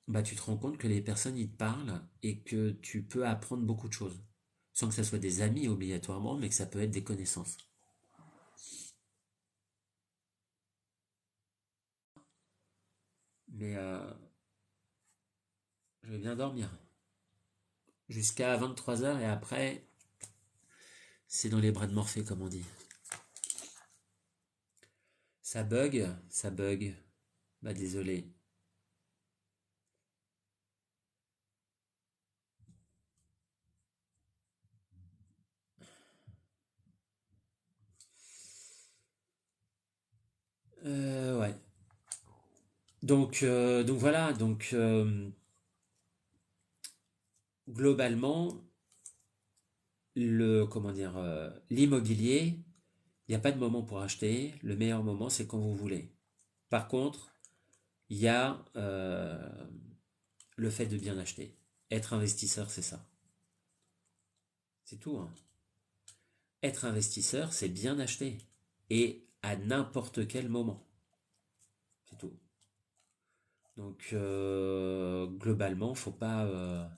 bah, tu te rends compte que les personnes ils te parlent et que tu peux apprendre beaucoup de choses. Sans que ça soit des amis obligatoirement, mais que ça peut être des connaissances. Mais je vais bien dormir. Jusqu'à 23 heures et après, c'est dans les bras de Morphée, comme on dit. Ça bug, ça bug. Bah désolé. Ouais. Donc voilà, globalement, comment dire, l'immobilier, il n'y a pas de moment pour acheter. Le meilleur moment, c'est quand vous voulez. Par contre, il y a le fait de bien acheter. Être investisseur, c'est ça. C'est tout, hein. Être investisseur, c'est bien acheter. Et à n'importe quel moment. C'est tout. Donc, globalement, faut pas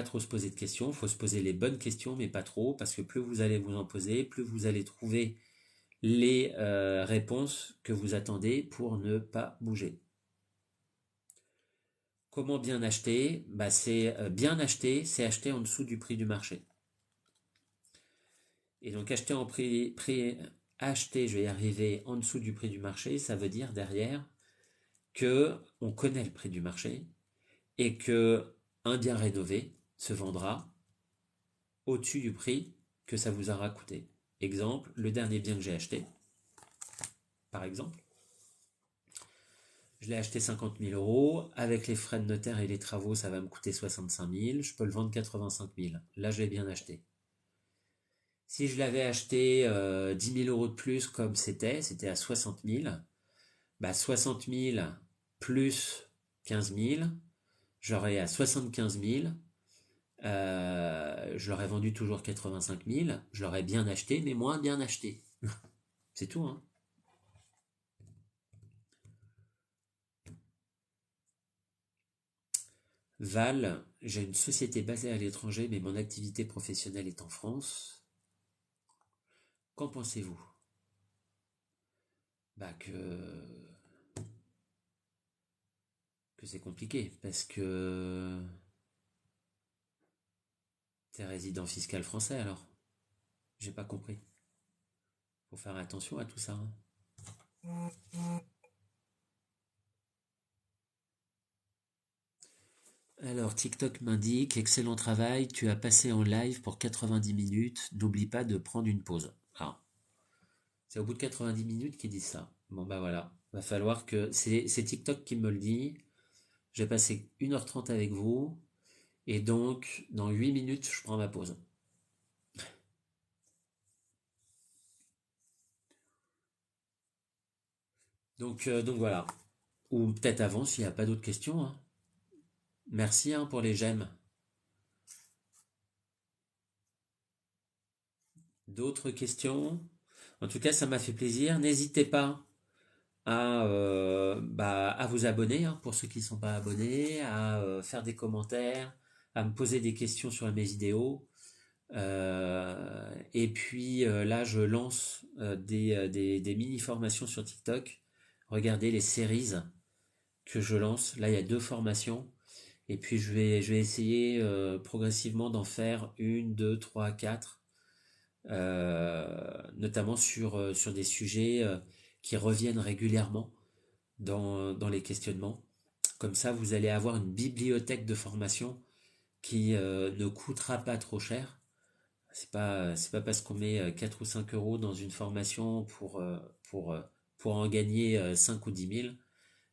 trop se poser de questions. Faut se poser les bonnes questions, mais pas trop, parce que plus vous allez vous en poser, plus vous allez trouver les réponses que vous attendez pour ne pas bouger. Comment bien acheter? Bah, c'est bien acheter, c'est acheter en dessous du prix du marché. Et donc acheter, je vais y arriver en dessous du prix du marché, ça veut dire derrière que on connaît le prix du marché et que un bien rénové se vendra au-dessus du prix que ça vous aura coûté. Exemple, le dernier bien que j'ai acheté, par exemple, je l'ai acheté 50 000 euros. Avec les frais de notaire et les travaux, ça va me coûter 65 000. Je peux le vendre 85 000. Là, je l'ai bien acheté. Si je l'avais acheté 10 000 euros de plus comme c'était à 60 000, bah 60 000 plus 15 000, j'aurais à 75 000. Je l'aurais vendu toujours 85 000. Je l'aurais bien acheté, mais moins bien acheté. C'est tout, hein. Val, j'ai une société basée à l'étranger, mais mon activité professionnelle est en France. Qu'en pensez-vous? Bah que c'est compliqué, parce que t'es résident fiscal français alors. J'ai pas compris. Faut faire attention à tout ça, hein. Alors, TikTok m'indique, excellent travail, tu as passé en live pour 90 minutes, n'oublie pas de prendre une pause. Ah, c'est au bout de 90 minutes qu'ils disent ça. Bon bah voilà, va falloir que... C'est TikTok qui me le dit, j'ai passé 1h30 avec vous, et donc dans 8 minutes, je prends ma pause. Donc voilà. Ou peut-être avant s'il n'y a pas d'autres questions, hein. Merci hein, pour les j'aime. D'autres questions? En tout cas, ça m'a fait plaisir. N'hésitez pas à vous abonner, hein, pour ceux qui ne sont pas abonnés, à faire des commentaires, à me poser des questions sur mes vidéos. Et puis là, je lance des mini-formations sur TikTok. Regardez les séries que je lance. Là, il y a 2 formations. Et puis, je vais essayer progressivement d'en faire une, deux, trois, quatre, notamment sur des sujets qui reviennent régulièrement dans les questionnements. Comme ça, vous allez avoir une bibliothèque de formation qui ne coûtera pas trop cher. C'est pas parce qu'on met 4 ou 5 euros dans une formation pour, pour en gagner 5 ou 10 000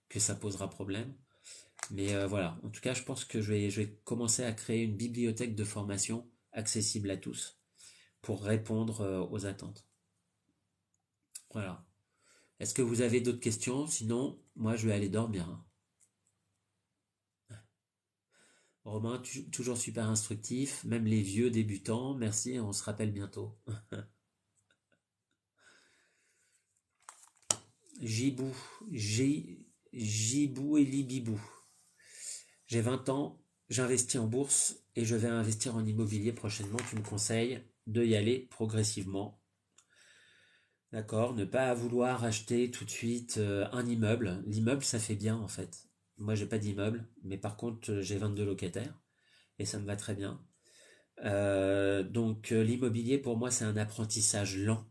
que ça posera problème. Mais voilà, en tout cas, je pense que je vais commencer à créer une bibliothèque de formation accessible à tous pour répondre aux attentes. Voilà. Est-ce que vous avez d'autres questions? Sinon, moi, je vais aller dormir, hein. Romain, toujours super instructif, même les vieux débutants. Merci, on se rappelle bientôt. Gibou, Gibou et Libibou. J'ai 20 ans, j'investis en bourse et je vais investir en immobilier prochainement. Tu me conseilles de y aller progressivement. D'accord, ne pas vouloir acheter tout de suite un immeuble. L'immeuble, ça fait bien en fait. Moi, j'ai pas d'immeuble, mais par contre, j'ai 22 locataires et ça me va très bien. Donc, l'immobilier, pour moi, c'est un apprentissage lent.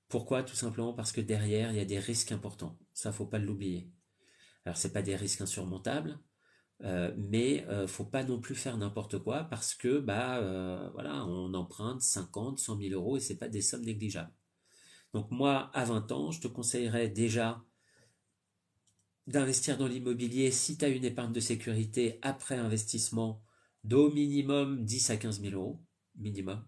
Pourquoi? Tout simplement parce que derrière, il y a des risques importants. Ça, faut pas l'oublier. Alors, c'est pas des risques insurmontables, mais faut pas non plus faire n'importe quoi parce que voilà, on emprunte 50, 100 000 euros et c'est pas des sommes négligeables. Donc moi, à 20 ans, je te conseillerais déjà d'investir dans l'immobilier si tu as une épargne de sécurité après investissement d'au minimum 10 à 15 000 euros, minimum.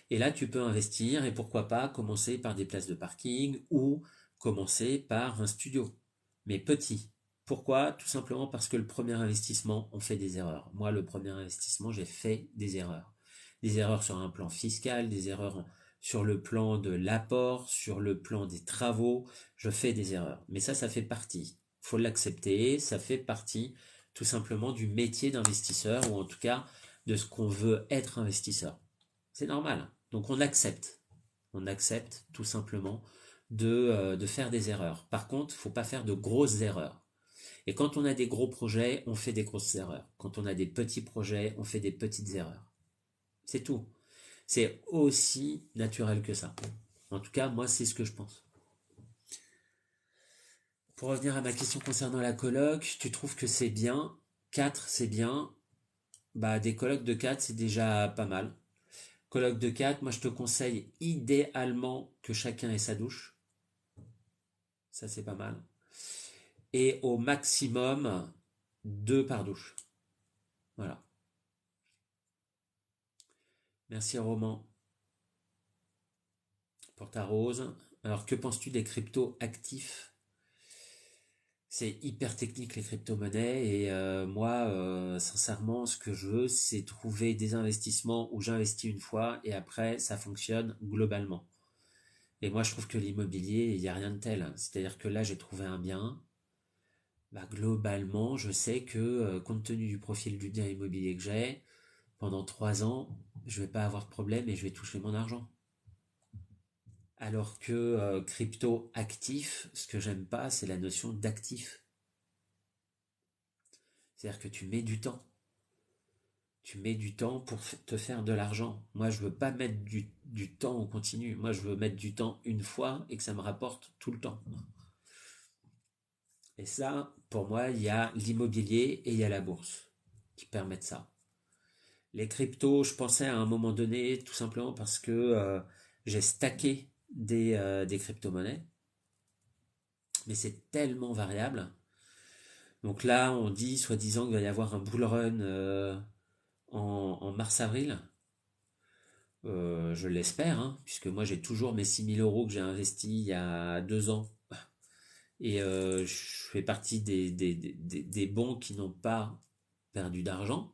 Et là, tu peux investir et pourquoi pas commencer par des places de parking ou commencer par un studio, mais petit. Pourquoi? Tout simplement parce que le premier investissement, on fait des erreurs. Moi, le premier investissement, j'ai fait des erreurs. Des erreurs sur un plan fiscal, des erreurs sur le plan de l'apport, sur le plan des travaux. Je fais des erreurs. Mais ça fait partie. Faut l'accepter. Ça fait partie tout simplement du métier d'investisseur ou en tout cas de ce qu'on veut être investisseur. C'est normal. Donc on accepte. On accepte tout simplement de faire des erreurs. Par contre, il ne faut pas faire de grosses erreurs. Et quand on a des gros projets, on fait des grosses erreurs. Quand on a des petits projets, on fait des petites erreurs. C'est tout. C'est aussi naturel que ça. En tout cas, moi, c'est ce que je pense. Pour revenir à ma question concernant la coloc, tu trouves que c'est bien? 4, c'est bien. Bah, des colocs de 4, c'est déjà pas mal. Coloc de 4, moi je te conseille idéalement que chacun ait sa douche. Ça, c'est pas mal. Et au maximum, 2 par douche. Voilà. Merci Roman pour ta rose. Alors, que penses-tu des cryptos actifs? C'est hyper technique les crypto-monnaies et moi, sincèrement, ce que je veux, c'est trouver des investissements où j'investis une fois et après, ça fonctionne globalement. Et moi, je trouve que l'immobilier, il n'y a rien de tel. C'est-à-dire que là, j'ai trouvé un bien. Bah, globalement, je sais que compte tenu du profil du bien immobilier que j'ai, pendant 3 ans, je vais pas avoir de problème et je vais toucher mon argent. Alors que crypto actif, ce que j'aime pas, c'est la notion d'actif. C'est-à-dire que tu mets du temps. Tu mets du temps pour te faire de l'argent. Moi, je veux pas mettre du temps au continu. Moi, je veux mettre du temps une fois et que ça me rapporte tout le temps. Et ça, pour moi, il y a l'immobilier et il y a la bourse qui permettent ça. Les cryptos, je pensais à un moment donné, tout simplement parce que j'ai stacké des crypto-monnaies, mais c'est tellement variable. Donc là, on dit, soi-disant, qu'il va y avoir un bull run en mars-avril. Je l'espère, hein, puisque moi j'ai toujours mes 6 000 € que j'ai investis il y a 2 ans. Et je fais partie des bons qui n'ont pas perdu d'argent.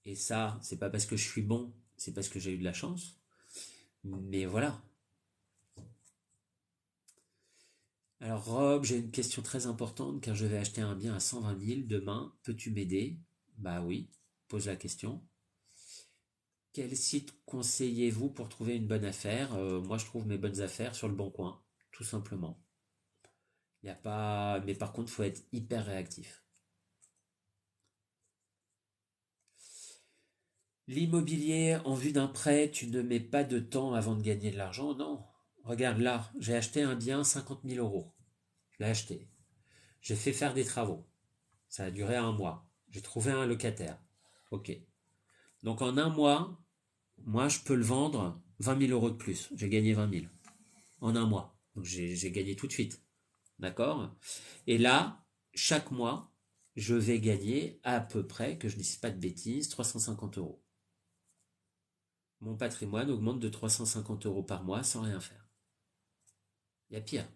Et ça, c'est pas parce que je suis bon, c'est parce que j'ai eu de la chance. Mais voilà. Alors Rob, j'ai une question très importante car je vais acheter un bien à 120 000 demain. Peux-tu m'aider? Bah oui, pose la question. Quel site conseillez-vous pour trouver une bonne affaire? Moi, je trouve mes bonnes affaires sur le Bon Coin, tout simplement. Il y a pas, mais par contre, il faut être hyper réactif. L'immobilier, en vue d'un prêt, tu ne mets pas de temps avant de gagner de l'argent. Non. Regarde là, j'ai acheté un bien 50 000 euros. Je l'ai acheté. J'ai fait faire des travaux. Ça a duré un mois. J'ai trouvé un locataire. Ok. Donc en un mois, moi je peux le vendre 20 000 euros de plus. J'ai gagné 20 000 en un mois. Donc j'ai gagné tout de suite. D'accord? Et là, chaque mois, je vais gagner à peu près, que je ne dise pas de bêtises, 350 euros. Mon patrimoine augmente de 350 euros par mois sans rien faire. Il y a pire.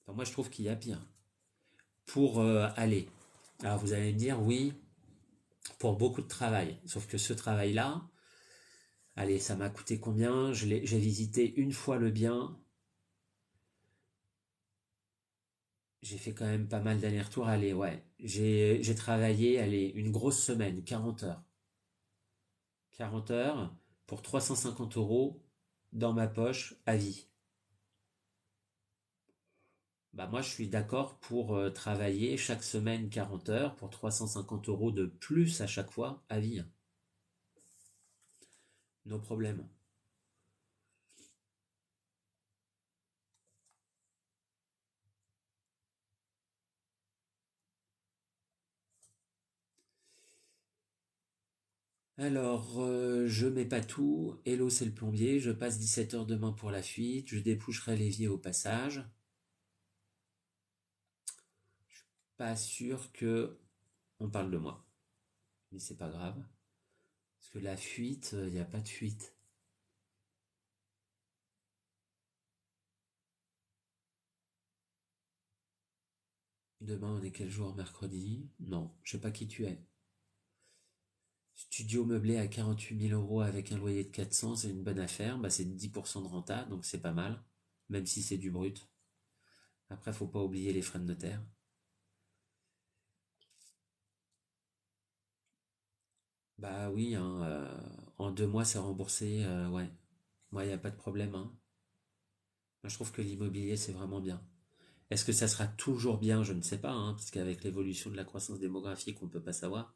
Enfin, moi, je trouve qu'il y a pire. Pour aller. Alors, vous allez me dire, oui, pour beaucoup de travail. Sauf que ce travail-là, allez, ça m'a coûté combien? J'ai visité une fois le bien. J'ai fait quand même pas mal d'allers-retours. Allez, ouais. J'ai travaillé, allez, une grosse semaine, 40 heures. 40 heures pour 350 euros dans ma poche à vie. Bah moi, je suis d'accord pour travailler chaque semaine 40 heures pour 350 euros de plus à chaque fois à vie. Nos problèmes. Alors, je mets pas tout. Hello, c'est le plombier. Je passe 17 heures demain pour la fuite. Je dépoucherai l'évier au passage. Je suis pas sûr que on parle de moi. Mais c'est pas grave. Parce que la fuite, il n'y a pas de fuite. Demain, on est quel jour? Mercredi? Non, je sais pas qui tu es. Studio meublé à 48 000 euros avec un loyer de 400, c'est une bonne affaire. Bah, c'est 10% de renta, donc c'est pas mal. Même si c'est du brut. Après, faut pas oublier les frais de notaire. Bah oui, hein, en 2 mois, c'est remboursé. Ouais. Moi, il n'y a pas de problème, hein. Moi, je trouve que l'immobilier, c'est vraiment bien. Est-ce que ça sera toujours bien? Je ne sais pas, hein, parce qu'avec l'évolution de la croissance démographique, on ne peut pas savoir.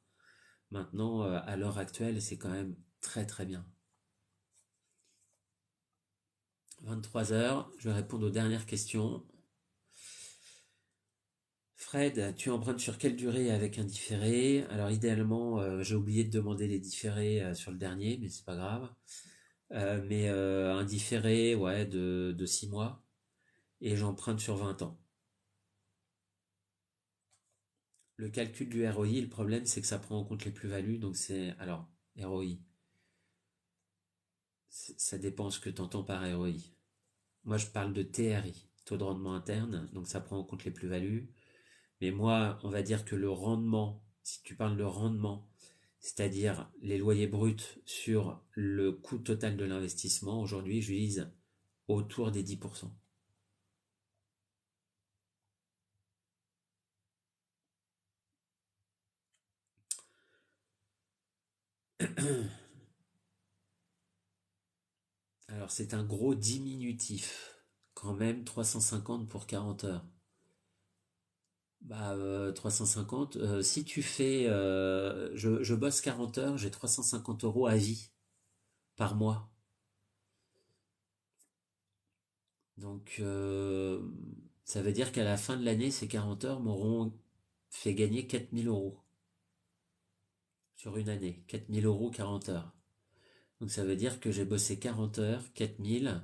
Maintenant, à l'heure actuelle, c'est quand même très très bien. 23 heures, je vais répondre aux dernières questions. Fred, tu empruntes sur quelle durée avec un différé? Alors idéalement, j'ai oublié de demander les différés sur le dernier, mais c'est pas grave. Mais un différé, ouais, de 6 mois, et j'emprunte sur 20 ans. Le calcul du ROI, le problème, c'est que ça prend en compte les plus-values, donc c'est... Alors, ROI, ça dépend ce que tu entends par ROI. Moi, je parle de TRI, taux de rendement interne, donc ça prend en compte les plus-values. Mais moi, on va dire que le rendement, si tu parles de rendement, c'est-à-dire les loyers bruts sur le coût total de l'investissement, aujourd'hui, je vise autour des 10%. Alors, c'est un gros diminutif. Quand même, 350 pour 40 heures. Bah, 350, si tu fais... je bosse 40 heures, j'ai 350 euros à vie par mois. Donc, ça veut dire qu'à la fin de l'année, ces 40 heures m'auront fait gagner 4 000 euros sur une année. 4 000 euros, 40 heures. Donc, ça veut dire que j'ai bossé 40 heures, 4 000,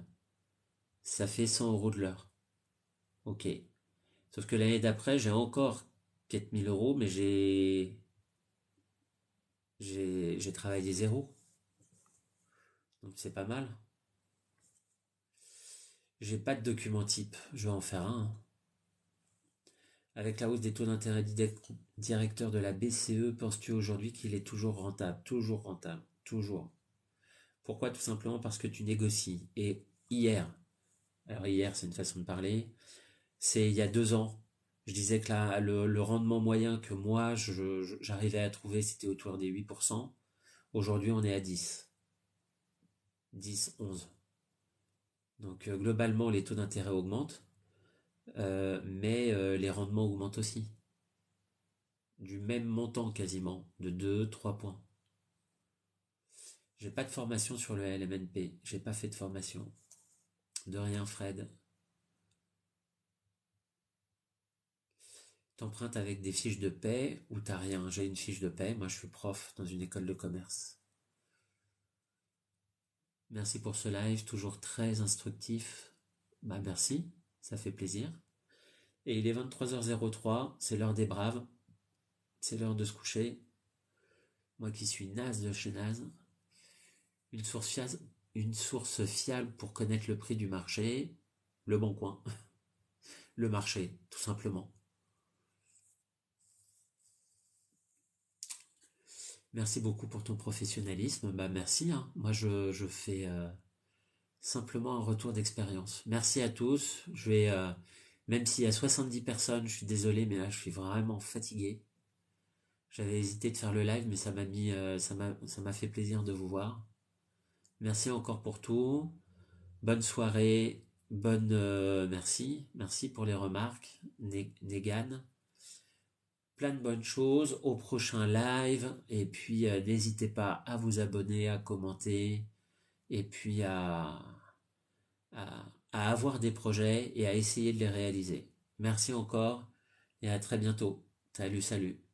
ça fait 100 euros de l'heure. Ok. Sauf que l'année d'après, j'ai encore 4 000 euros, mais j'ai travaillé zéro. Donc, c'est pas mal. J'ai pas de document type. Je vais en faire un, hein. Avec la hausse des taux d'intérêt directeurs de la BCE, penses-tu aujourd'hui qu'il est toujours rentable? Toujours rentable. Toujours. Pourquoi? Tout simplement parce que tu négocies. Et hier, alors hier c'est une façon de parler, c'est il y a 2 ans, je disais que le rendement moyen que moi j'arrivais à trouver c'était autour des 8%. Aujourd'hui on est à 10. 10, 11. Donc globalement les taux d'intérêt augmentent, mais les rendements augmentent aussi. Du même montant quasiment, de 2, 3 points. J'ai pas de formation sur le LMNP, j'ai pas fait de formation. De rien Fred. T'empruntes avec des fiches de paie ou t'as rien? J'ai une fiche de paie, moi je suis prof dans une école de commerce. Merci pour ce live, toujours très instructif. Bah merci, ça fait plaisir. Et il est 23h03, c'est l'heure des braves, c'est l'heure de se coucher. Moi qui suis naze de chez naze. Une source fiable, une source fiable pour connaître le prix du marché, le bon coin, le marché, tout simplement. Merci beaucoup pour ton professionnalisme. Bah merci, hein. Moi je fais simplement un retour d'expérience. Merci à tous. Même s'il y a 70 personnes, je suis désolé, mais là je suis vraiment fatigué. J'avais hésité de faire le live, mais ça m'a fait plaisir de vous voir. Merci encore pour tout. Bonne soirée. Merci pour les remarques. Negan. Plein de bonnes choses. Au prochain live. Et puis, n'hésitez pas à vous abonner, à commenter. Et puis, à avoir des projets et à essayer de les réaliser. Merci encore et à très bientôt. Salut, salut.